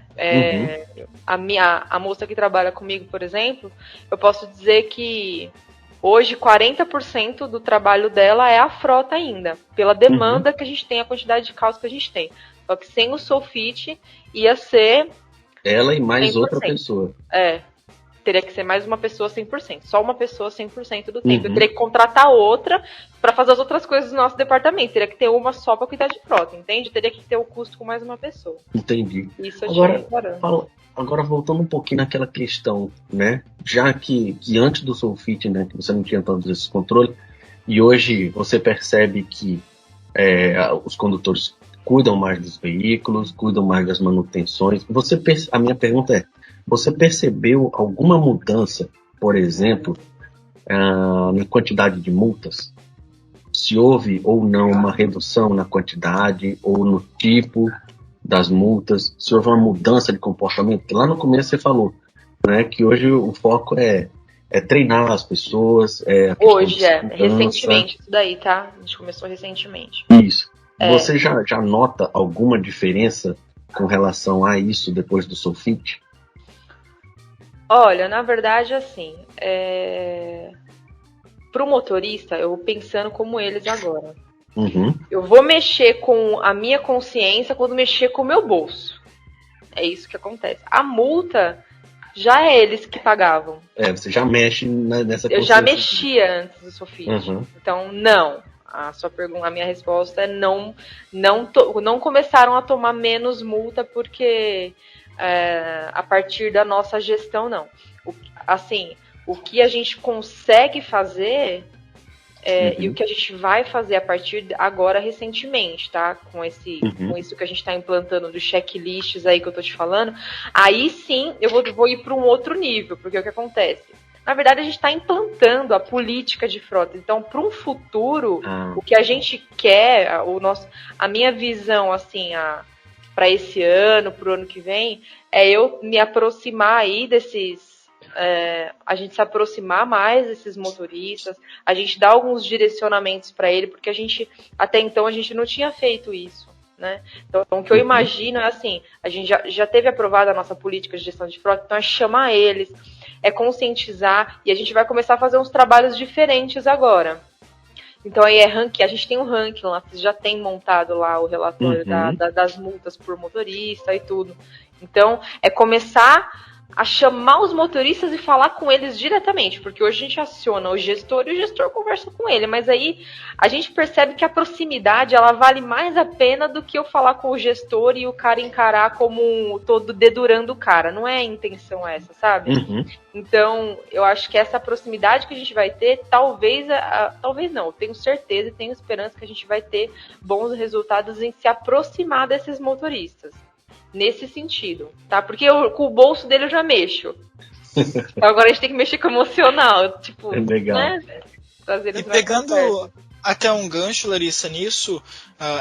[SPEAKER 3] A moça que trabalha comigo, por exemplo, eu posso dizer que hoje 40% do trabalho dela é a frota ainda, pela demanda que a gente tem, a quantidade de carros que a gente tem. Só que sem o Sofit ia ser
[SPEAKER 2] ela e mais
[SPEAKER 3] 100%.
[SPEAKER 2] Outra pessoa.
[SPEAKER 3] Teria que ser mais uma pessoa 100%. Só uma pessoa 100% do tempo. Eu teria que contratar outra para fazer as outras coisas do nosso departamento. Teria que ter uma só para cuidar de frota, entende? Teria que ter o custo com mais uma pessoa.
[SPEAKER 2] Entendi.
[SPEAKER 3] Isso eu
[SPEAKER 2] Agora voltando um pouquinho naquela questão, né? Já que antes do Sofit, né, que você não tinha todos esses controles, e hoje você percebe que os condutores cuidam mais dos veículos, cuidam mais das manutenções. A minha pergunta é: você percebeu alguma mudança, por exemplo, na quantidade de multas? Se houve ou não uma redução na quantidade ou no tipo das multas? Se houve uma mudança de comportamento? Porque lá no começo você falou, né, que hoje o foco é treinar as pessoas.
[SPEAKER 3] Hoje recentemente isso daí, tá? A gente começou recentemente.
[SPEAKER 2] Isso. Você já nota alguma diferença com relação a isso depois do Sofit?
[SPEAKER 3] Olha, na verdade, assim, pro motorista, eu vou pensando como eles agora. Eu vou mexer com a minha consciência quando mexer com o meu bolso. É isso que acontece. A multa já é eles que pagavam.
[SPEAKER 2] Você já mexe nessa consciência.
[SPEAKER 3] Eu já mexia antes do Sofit. Então, não. A minha resposta é não começaram a tomar menos multa porque a partir da nossa gestão, não. O que a gente consegue fazer e o que a gente vai fazer a partir de agora recentemente, tá? Com isso que a gente está implantando dos checklists aí que eu tô te falando, aí sim eu vou ir para um outro nível, porque o que acontece? Na verdade, a gente está implantando a política de frota. Então, para um futuro, o que a gente quer, a minha visão, assim, para esse ano, para o ano que vem, é eu me aproximar aí a gente se aproximar mais desses motoristas, a gente dar alguns direcionamentos para ele, porque até então, a gente não tinha feito isso. Né? Então, o que eu imagino é assim, a gente já teve aprovada a nossa política de gestão de frota, então é chamar eles, é conscientizar, e a gente vai começar a fazer uns trabalhos diferentes agora. Então aí a gente tem um ranking lá, vocês já tem montado lá o relatório das multas por motorista e tudo. Então é começar a chamar os motoristas e falar com eles diretamente, porque hoje a gente aciona o gestor e o gestor conversa com ele, mas aí a gente percebe que a proximidade ela vale mais a pena do que eu falar com o gestor e o cara encarar como todo dedurando o cara, não é a intenção essa, sabe? Então, eu acho que essa proximidade que a gente vai ter, talvez não, eu tenho certeza e tenho esperança que a gente vai ter bons resultados em se aproximar desses motoristas. Nesse sentido, tá? Porque com o bolso dele eu já mexo. Então agora a gente tem que mexer com o emocional. Tipo,
[SPEAKER 2] legal.
[SPEAKER 3] Né?
[SPEAKER 4] E pegando até um gancho, Larissa, nisso,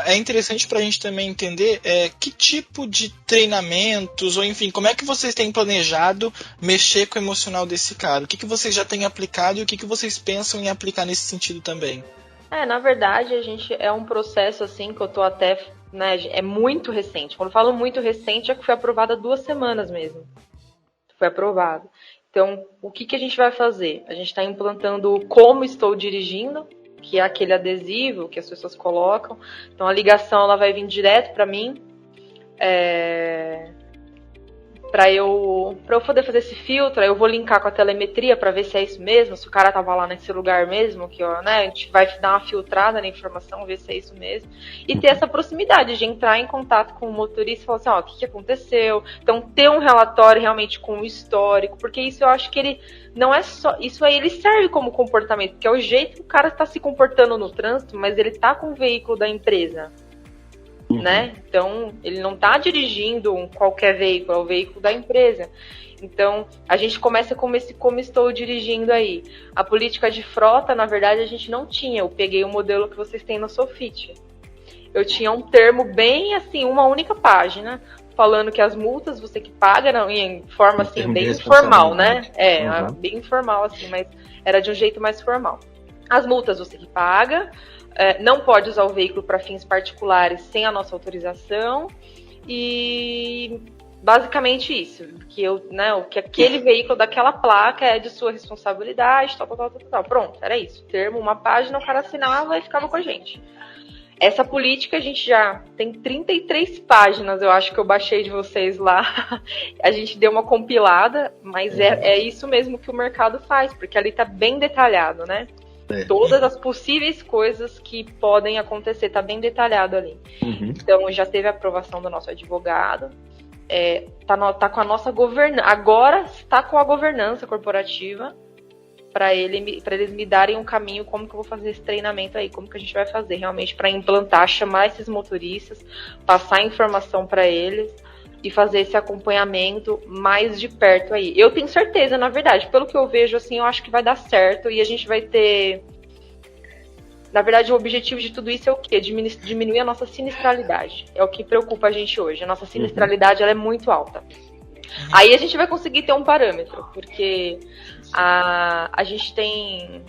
[SPEAKER 4] é interessante para a gente também entender que tipo de treinamentos, ou enfim, como é que vocês têm planejado mexer com o emocional desse cara? O que vocês já têm aplicado e o que vocês pensam em aplicar nesse sentido também?
[SPEAKER 3] Na verdade, é um processo assim que eu tô até... Né, é muito recente. Quando eu falo muito recente, é que foi aprovado há 2 semanas mesmo. Foi aprovado. Então, o que a gente vai fazer? A gente está implantando Como Estou Dirigindo, que é aquele adesivo que as pessoas colocam. Então, a ligação ela vai vir direto para mim. Para eu poder fazer esse filtro, eu vou linkar com a telemetria para ver se é isso mesmo, se o cara tava lá nesse lugar mesmo, que a gente vai dar uma filtrada na informação, ver se é isso mesmo, e ter essa proximidade de entrar em contato com o motorista e falar assim, o que aconteceu? Então, ter um relatório realmente com o histórico, porque isso eu acho que ele não é só... Isso aí ele serve como comportamento, que é o jeito que o cara está se comportando no trânsito, mas ele tá com o veículo da empresa. né? Então, ele não está dirigindo qualquer veículo, é o veículo da empresa. Então, a gente começa como estou dirigindo aí. A política de frota, na verdade, a gente não tinha. Eu peguei o modelo que vocês têm no Sofit. Eu tinha um termo bem, assim, uma única página, falando que as multas você que paga, não, em forma, assim, bem informal, né? Bem informal, assim, mas era de um jeito mais formal. As multas você que paga, não pode usar o veículo para fins particulares sem a nossa autorização e basicamente isso, que aquele veículo daquela placa é de sua responsabilidade, tal. Pronto, era isso. Termo, uma página, o cara assinava e ficava com a gente. Essa política a gente já tem 33 páginas, eu acho que eu baixei de vocês lá. A gente deu uma compilada, mas é isso mesmo que o mercado faz, porque ali tá bem detalhado, né? Todas as possíveis coisas que podem acontecer, tá bem detalhado ali. Então, já teve a aprovação do nosso advogado, tá com a nossa governança, agora está com a governança corporativa, para eles me darem um caminho, como que eu vou fazer esse treinamento aí, como que a gente vai fazer realmente para implantar, chamar esses motoristas, passar informação para eles e fazer esse acompanhamento mais de perto aí. Eu tenho certeza, na verdade, pelo que eu vejo, assim, eu acho que vai dar certo e a gente vai ter... Na verdade, o objetivo de tudo isso é o quê? Diminuir a nossa sinistralidade. É o que preocupa a gente hoje. A nossa sinistralidade ela é muito alta. Aí a gente vai conseguir ter um parâmetro, porque a gente tem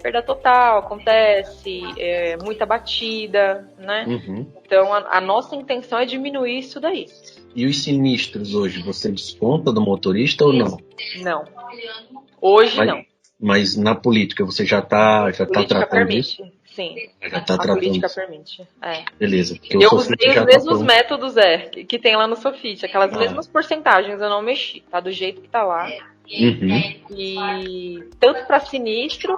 [SPEAKER 3] perda total, acontece, muita batida, né? Então a nossa intenção é diminuir isso daí.
[SPEAKER 2] E os sinistros hoje, você desconta do motorista ou não?
[SPEAKER 3] Não. Hoje não.
[SPEAKER 2] Mas na política você já está tratando
[SPEAKER 3] permite.
[SPEAKER 2] isso?
[SPEAKER 3] Sim,
[SPEAKER 2] já tá
[SPEAKER 3] a
[SPEAKER 2] tratando
[SPEAKER 3] política
[SPEAKER 2] isso.
[SPEAKER 3] permite.
[SPEAKER 2] Beleza.
[SPEAKER 3] Eu usei os mesmos métodos que tem lá no Sofit, aquelas mesmas porcentagens, eu não mexi, tá do jeito que tá lá. E tanto para sinistro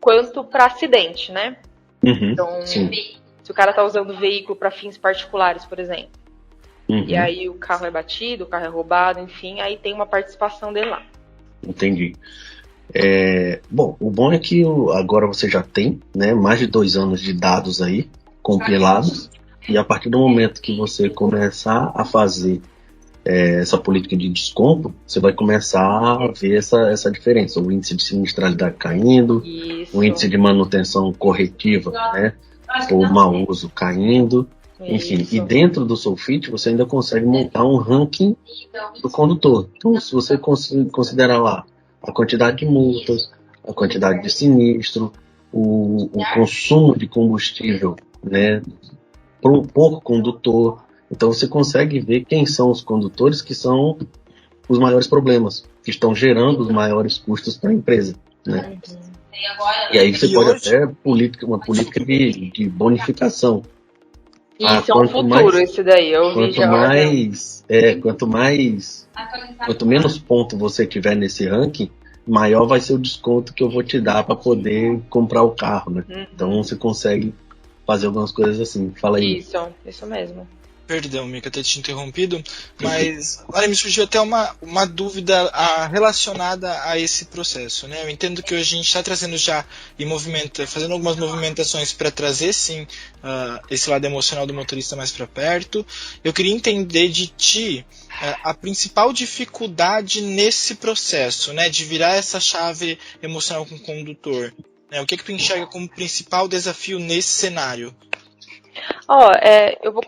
[SPEAKER 3] quanto para acidente, né? Então,
[SPEAKER 2] sim.
[SPEAKER 3] Se o cara tá usando o veículo para fins particulares, por exemplo, e aí o carro é batido, o carro é roubado, enfim, aí tem uma participação dele lá.
[SPEAKER 2] Entendi. Bom, o bom é que agora você já tem, né, mais de 2 anos de dados aí compilados, e a partir do momento que você começar a fazer essa política de desconto, você vai começar a ver essa diferença, o índice de sinistralidade caindo, o índice de manutenção corretiva, né, ou mau uso caindo, enfim, e dentro do Sofit você ainda consegue montar um ranking do condutor. Então, se você considerar lá a quantidade de multas, a quantidade de sinistro, o consumo de combustível, né, por condutor. Então você consegue ver quem são os condutores que são os maiores problemas, que estão gerando os maiores custos para a empresa, né? E aí você pode até uma política de bonificação.
[SPEAKER 3] Isso é um futuro, esse daí.
[SPEAKER 2] Quanto menos ponto você tiver nesse ranking, maior vai ser o desconto que eu vou te dar para poder comprar o carro, né? Então você consegue fazer algumas coisas assim. Fala aí.
[SPEAKER 3] Isso mesmo.
[SPEAKER 4] Perdão, Mica, ter te interrompido, mas olha, me surgiu até uma dúvida relacionada a esse processo, né? Eu entendo que hoje a gente está trazendo já fazendo algumas movimentações para trazer, sim, esse lado emocional do motorista mais para perto. Eu queria entender de ti a principal dificuldade nesse processo, né? De virar essa chave emocional com o condutor. Né? O que tu enxerga como principal desafio nesse cenário?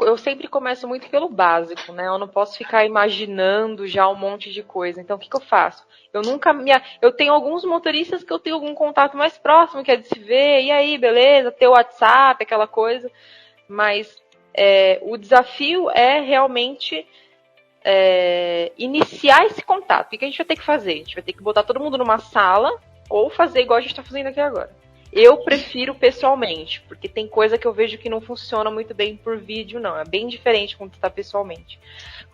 [SPEAKER 3] Eu sempre começo muito pelo básico, né? Eu não posso ficar imaginando já um monte de coisa. Então, o que eu faço? Eu tenho alguns motoristas que eu tenho algum contato mais próximo, que é de se ver, e aí, beleza, ter o WhatsApp, aquela coisa. Mas o desafio é realmente iniciar esse contato. O que a gente vai ter que fazer? A gente vai ter que botar todo mundo numa sala ou fazer igual a gente está fazendo aqui agora. Eu prefiro pessoalmente, porque tem coisa que eu vejo que não funciona muito bem por vídeo, não. É bem diferente quando está pessoalmente.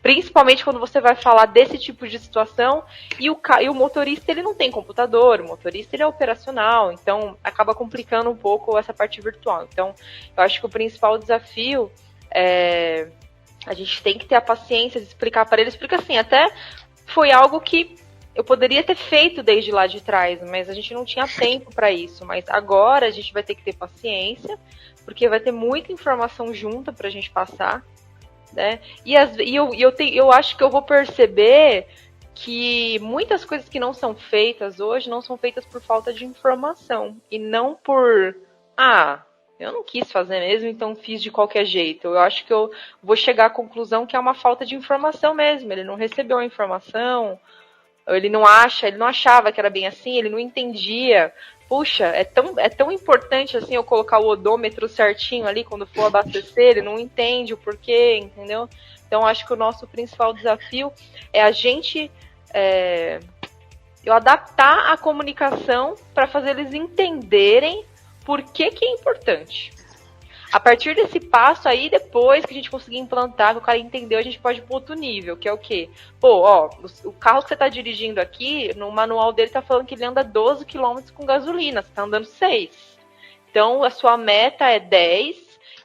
[SPEAKER 3] Principalmente quando você vai falar desse tipo de situação e o motorista ele não tem computador, o motorista ele é operacional, então acaba complicando um pouco essa parte virtual. Então, eu acho que o principal desafio a gente tem que ter a paciência de explicar para eles, porque assim, até foi algo que eu poderia ter feito desde lá de trás, mas a gente não tinha tempo para isso. Mas agora a gente vai ter que ter paciência, porque vai ter muita informação junta para a gente passar, né? Eu acho que eu vou perceber que muitas coisas que não são feitas hoje não são feitas por falta de informação e não por eu não quis fazer mesmo, então fiz de qualquer jeito. Eu acho que eu vou chegar à conclusão que é uma falta de informação mesmo. Ele não recebeu a informação, ele não achava que era bem assim, ele não entendia. Puxa, é tão importante assim eu colocar o odômetro certinho ali quando for abastecer, ele não entende o porquê, entendeu? Então acho que o nosso principal desafio é a gente eu adaptar a comunicação para fazer eles entenderem por que é importante. A partir desse passo aí, depois que a gente conseguir implantar, que o cara entendeu, a gente pode ir para outro nível, que é o quê? O carro que você está dirigindo aqui, no manual dele tá falando que ele anda 12 km com gasolina, você está andando 6. Então, a sua meta é 10,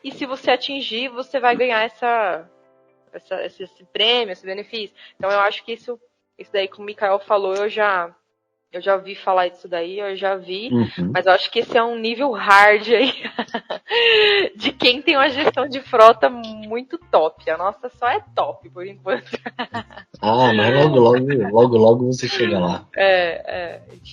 [SPEAKER 3] e se você atingir, você vai ganhar esse prêmio, esse benefício. Então, eu acho que isso daí que o Mikael falou, eu já ouvi falar disso daí, eu já vi, mas eu acho que esse é um nível hard aí de quem tem uma gestão de frota muito top. A nossa só é top, por enquanto.
[SPEAKER 2] Mas logo você chega lá.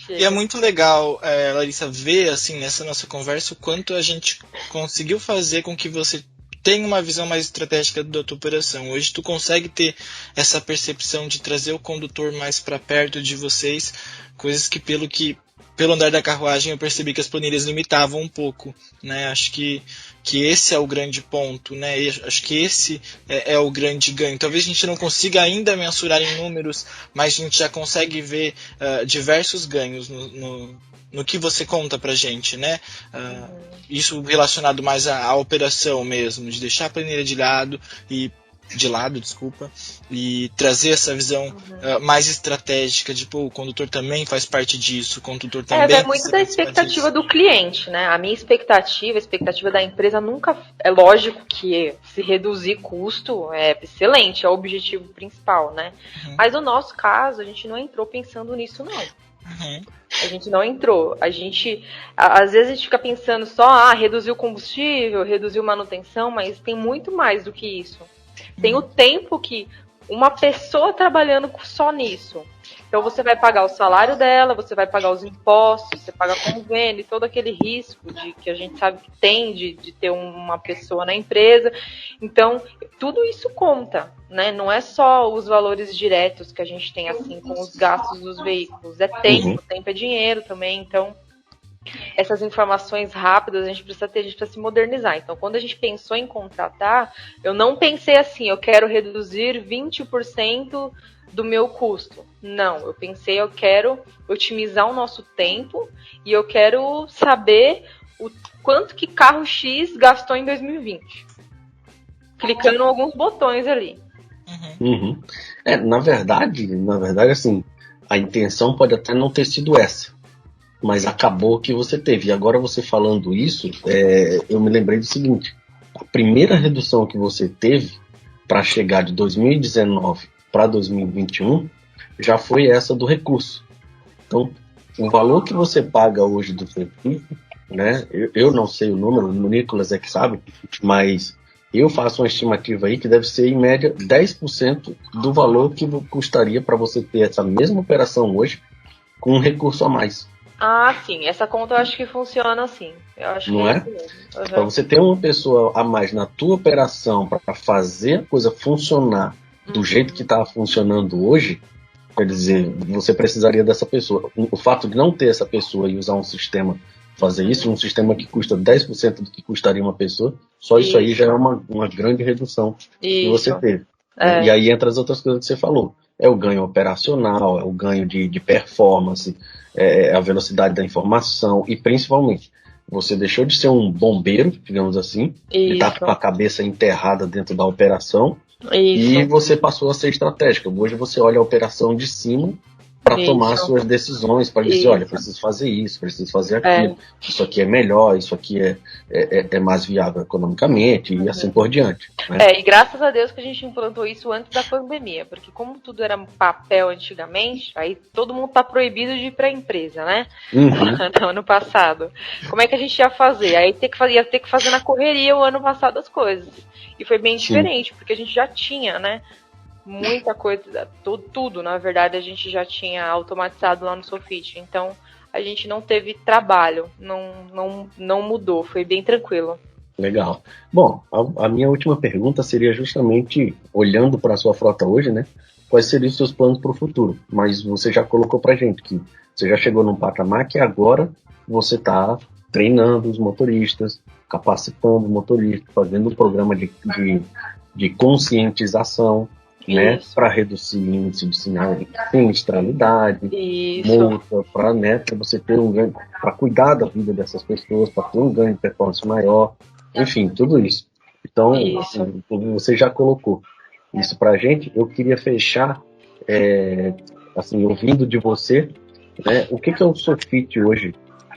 [SPEAKER 4] E é muito legal, Larissa, ver assim, nessa nossa conversa o quanto a gente conseguiu fazer com que você tem uma visão mais estratégica da tua operação. Hoje tu consegue ter essa percepção de trazer o condutor mais para perto de vocês, coisas que pelo andar da carruagem eu percebi que as planilhas limitavam um pouco, né? Acho que esse é o grande ponto, né? E acho que esse é o grande ganho. Talvez a gente não consiga ainda mensurar em números, mas a gente já consegue ver diversos ganhos no que você conta pra gente, né? Isso relacionado mais à operação mesmo, de deixar a planilha de lado e trazer essa visão mais estratégica de, o condutor também faz parte disso, o condutor também...
[SPEAKER 3] É muito da expectativa do cliente, né? A minha expectativa, a expectativa da empresa nunca... É lógico que se reduzir custo é excelente, é o objetivo principal, né? Mas no nosso caso, a gente não entrou pensando nisso, não. A gente não entrou. Às vezes a gente fica pensando só, reduzir o combustível, reduzir a manutenção, mas tem muito mais do que isso. Tem o tempo que uma pessoa trabalhando só nisso. Então você vai pagar o salário dela, você vai pagar os impostos, você paga convênio, todo aquele risco que a gente sabe que tem de ter uma pessoa na empresa. Então, tudo isso conta, né? Não é só os valores diretos que a gente tem assim com os gastos dos veículos. É tempo, tempo é dinheiro também, então... Essas informações rápidas a gente precisa se modernizar. Então, quando a gente pensou em contratar, eu não pensei assim, eu quero reduzir 20% do meu custo. Não, eu pensei, eu quero otimizar o nosso tempo e eu quero saber o quanto que carro X gastou em 2020. Clicando em alguns botões ali.
[SPEAKER 2] Na verdade, assim, a intenção pode até não ter sido essa. Mas acabou que você teve. E agora você falando isso, eu me lembrei do seguinte: a primeira redução que você teve para chegar de 2019 para 2021 já foi essa do recurso. Então, o valor que você paga hoje do recurso, né? Eu não sei o número, o Nicolas é que sabe, mas eu faço uma estimativa aí que deve ser em média 10% do valor que custaria para você ter essa mesma operação hoje com um recurso a mais.
[SPEAKER 3] Sim. Essa conta eu acho que funciona assim. Eu acho
[SPEAKER 2] não
[SPEAKER 3] que
[SPEAKER 2] é? Para você ter uma pessoa a mais na tua operação para fazer a coisa funcionar do jeito que está funcionando hoje, quer dizer, você precisaria dessa pessoa. O fato de não ter essa pessoa e usar um sistema, fazer isso, um sistema que custa 10% do que custaria uma pessoa, só isso aí já é uma grande redução que você teve. E aí entra as outras coisas que você falou. É o ganho operacional, é o ganho de performance, é a velocidade da informação e principalmente você deixou de ser um bombeiro, digamos assim, que está com a cabeça enterrada dentro da operação e você passou a ser estratégico. Hoje você olha a operação de cima para tomar suas decisões, para dizer, olha, preciso fazer isso, preciso fazer aquilo, isso aqui é melhor, isso aqui é mais viável economicamente e assim por diante. Né?
[SPEAKER 3] E graças a Deus que a gente implantou isso antes da pandemia, porque como tudo era papel antigamente, aí todo mundo tá proibido de ir para a empresa, né? No ano passado. Como é que a gente ia fazer? Aí ia ter que fazer na correria o ano passado as coisas. E foi bem diferente, porque a gente já tinha, né? Muita coisa, tudo, na verdade, a gente já tinha automatizado lá no Sofit. Então, a gente não teve trabalho, não mudou, foi bem tranquilo.
[SPEAKER 2] Legal. Bom, a minha última pergunta seria justamente, olhando para a sua frota hoje, né? Quais seriam os seus planos para o futuro? Mas você já colocou para gente que você já chegou num patamar que agora você está treinando os motoristas, capacitando o motorista, fazendo um programa de conscientização, né, para reduzir índice de sinistralidade, multa, para você ter um ganho, para cuidar da vida dessas pessoas, para ter um ganho de performance maior, enfim, tudo isso. Então, assim, você já colocou isso para a gente. Eu queria fechar, assim, ouvindo de você, né, o que é o Sofit hoje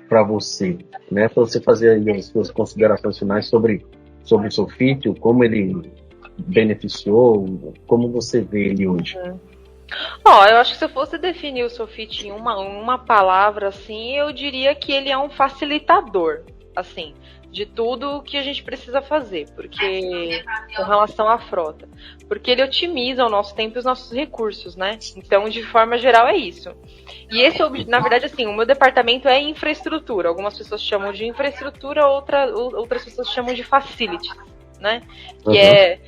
[SPEAKER 2] para você, né, para você fazer aí as suas considerações finais sobre o Sofit, como ele beneficiou, como você vê ele hoje?
[SPEAKER 3] Eu acho que se eu fosse definir o Sofit em uma palavra, assim, eu diria que ele é um facilitador, assim, de tudo que a gente precisa fazer, porque com relação à frota, porque ele otimiza o nosso tempo e os nossos recursos, né? Então, de forma geral, é isso. E esse, na verdade, assim, o meu departamento é infraestrutura. Algumas pessoas chamam de infraestrutura, outras pessoas chamam de facilities, né? Que é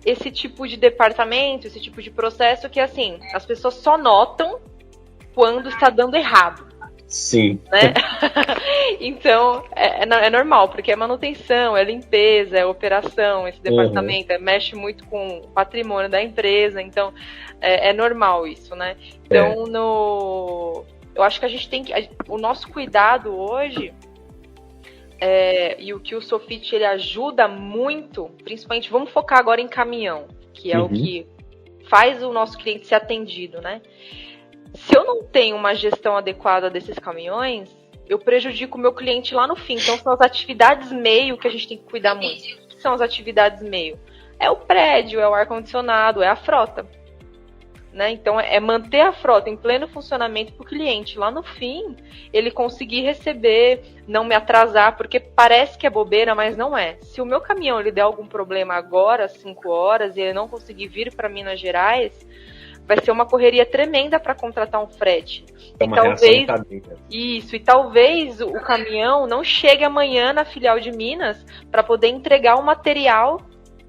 [SPEAKER 3] esse tipo de departamento, esse tipo de processo que, assim, as pessoas só notam quando está dando errado.
[SPEAKER 2] Sim.
[SPEAKER 3] Né? Então, é normal, porque é manutenção, é limpeza, é operação, esse departamento mexe muito com o patrimônio da empresa, então é normal isso, né? Então, eu acho que a gente tem que... O nosso cuidado hoje... e o que o Sofit ele ajuda muito, principalmente, vamos focar agora em caminhão, que é o que faz o nosso cliente ser atendido, né? Se eu não tenho uma gestão adequada desses caminhões, eu prejudico o meu cliente lá no fim. Então, são as atividades meio que a gente tem que cuidar muito. O que são as atividades meio? É o prédio, é o ar-condicionado, é a frota. Né? Então, é manter a frota em pleno funcionamento para o cliente. Lá no fim, ele conseguir receber, não me atrasar, porque parece que é bobeira, mas não é. Se o meu caminhão ele der algum problema agora, às 5 horas, e ele não conseguir vir para Minas Gerais, vai ser uma correria tremenda para contratar um frete. E talvez o caminhão não chegue amanhã na filial de Minas para poder entregar o material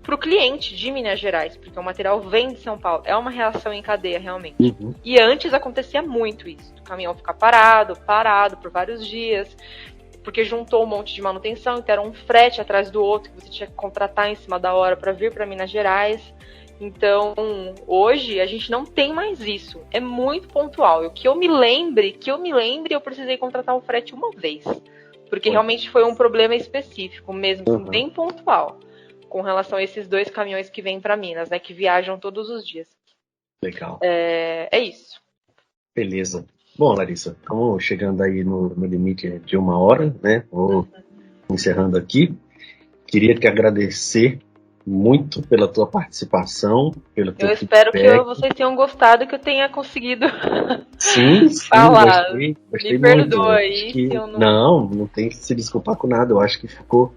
[SPEAKER 3] para o cliente de Minas Gerais, porque o material vem de São Paulo. É uma reação em cadeia, realmente. E antes acontecia muito isso. O caminhão ficar parado por vários dias, porque juntou um monte de manutenção, então era um frete atrás do outro que você tinha que contratar em cima da hora para vir para Minas Gerais. Então, hoje, a gente não tem mais isso. É muito pontual. E que eu me lembre, eu precisei contratar um frete uma vez. Porque realmente foi um problema específico mesmo, bem pontual. Com relação a esses 2 caminhões que vêm para Minas, né? Que viajam todos os dias.
[SPEAKER 2] Legal.
[SPEAKER 3] É isso.
[SPEAKER 2] Beleza. Bom, Larissa, estamos chegando aí no limite de 1 hora, né? Vou encerrando aqui. Queria te agradecer muito pela tua participação, pelo teu
[SPEAKER 3] feedback. Espero que vocês tenham gostado e que eu tenha conseguido
[SPEAKER 2] falar. Gostei
[SPEAKER 3] Me perdoa aí.
[SPEAKER 2] Se eu não tem que se desculpar com nada. Eu acho que ficou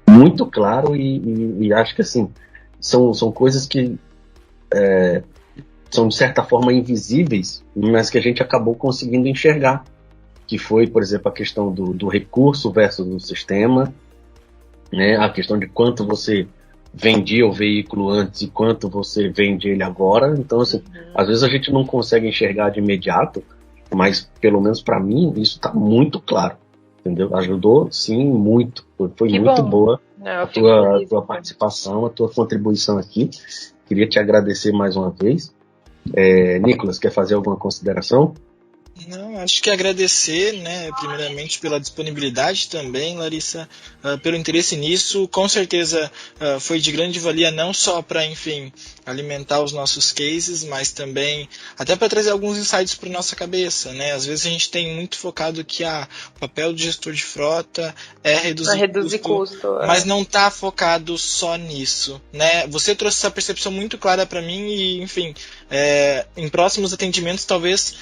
[SPEAKER 2] muito claro e acho que assim são coisas que são de certa forma invisíveis, mas que a gente acabou conseguindo enxergar, que foi, por exemplo, a questão do recurso versus do sistema, né? A questão de quanto você vendia o veículo antes e quanto você vende ele agora. Então, assim, às vezes a gente não consegue enxergar de imediato, mas pelo menos para mim isso está muito claro, entendeu? Ajudou sim muito, foi muito boa a tua participação, a tua contribuição aqui. Queria te agradecer mais uma vez. Nicolas, quer fazer alguma consideração?
[SPEAKER 4] Não, acho que agradecer, né, primeiramente pela disponibilidade também, Larissa, pelo interesse nisso. Com certeza foi de grande valia não só para, enfim, alimentar os nossos cases, mas também até para trazer alguns insights para nossa cabeça, né? Às vezes a gente tem muito focado que o papel do gestor de frota é reduzir custo, mas não está focado só nisso, né? Você trouxe essa percepção muito clara para mim e, enfim, em próximos atendimentos talvez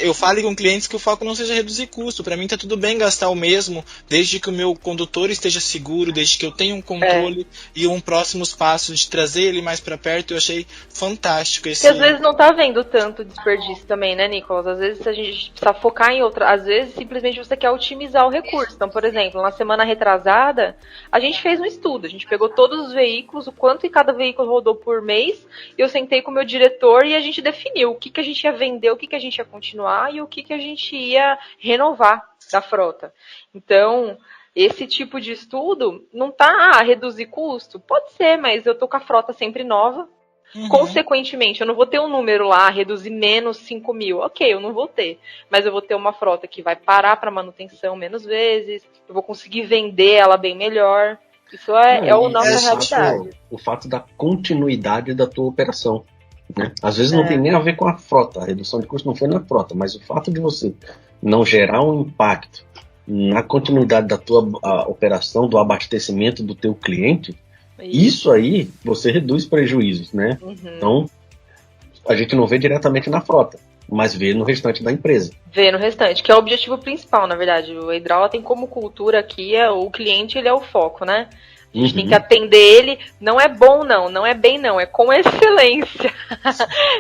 [SPEAKER 4] eu fale com clientes que o foco não seja reduzir custo. Para mim tá tudo bem gastar o mesmo, desde que o meu condutor esteja seguro, desde que eu tenha um controle e próximos passos de trazer ele mais para perto. Eu achei fantástico esse...
[SPEAKER 3] Porque às vezes não tá vendo tanto desperdício também, né, Nicolas? Às vezes a gente precisa focar em outra, às vezes simplesmente você quer otimizar o recurso. Então, por exemplo, na semana retrasada, a gente fez um estudo, a gente pegou todos os veículos, o quanto cada veículo rodou por mês, e eu sentei com o meu diretor e a gente definiu o que a gente ia vender, o que a gente ia continuar e o que a gente ia renovar da frota. Então, esse tipo de estudo não tá reduzir custo? Pode ser, mas eu tô com a frota sempre nova. Consequentemente, eu não vou ter um número lá, reduzir menos 5 mil. Ok, eu não vou ter. Mas eu vou ter uma frota que vai parar para manutenção menos vezes. Eu vou conseguir vender ela bem melhor. Isso é a nossa realidade.
[SPEAKER 2] O fato da continuidade da tua operação. Né? Às vezes não tem nem a ver com a frota. A redução de custo não foi na frota. Mas o fato de você não gerar um impacto na continuidade da tua operação, do abastecimento do teu cliente, isso aí você reduz prejuízos, né? Então, a gente não vê diretamente na frota, mas vê no restante da empresa.
[SPEAKER 3] Vê no restante, que é o objetivo principal, na verdade. O Hidral tem como cultura aqui, o cliente ele é o foco, né? A gente tem que atender ele, não é bom não é bem não, é com excelência.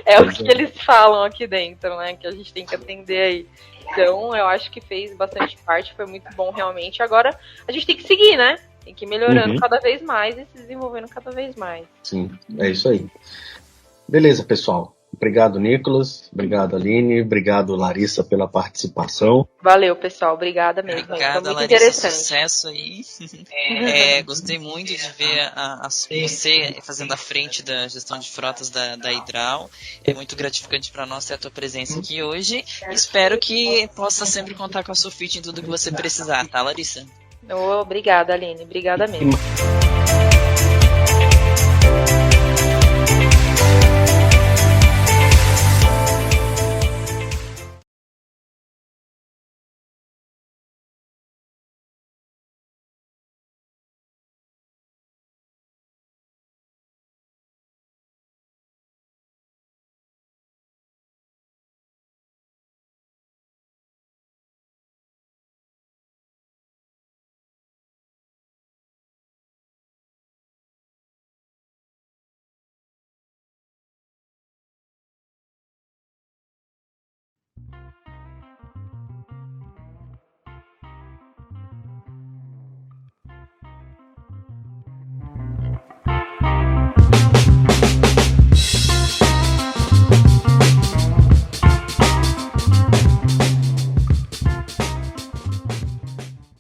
[SPEAKER 3] É o que eles falam aqui dentro, né? Que a gente tem que atender aí. Então, eu acho que fez bastante parte, foi muito bom realmente. Agora, a gente tem que seguir, né? Tem que ir melhorando cada vez mais e se desenvolvendo cada vez mais.
[SPEAKER 2] Sim, é isso aí. Beleza, pessoal. Obrigado, Nicolas. Obrigado, Aline. Obrigado, Larissa, pela participação.
[SPEAKER 3] Valeu, pessoal. Obrigada mesmo.
[SPEAKER 5] Obrigada,
[SPEAKER 3] foi muito
[SPEAKER 5] Larissa.
[SPEAKER 3] Interessante.
[SPEAKER 5] Sucesso aí. Gostei muito de ver você fazendo a frente da gestão de frotas da Hidral. É muito gratificante para nós ter a tua presença aqui hoje. Espero que possa sempre contar com a Sofit em tudo que você precisar, tá, Larissa?
[SPEAKER 3] Obrigada, Aline. Obrigada mesmo.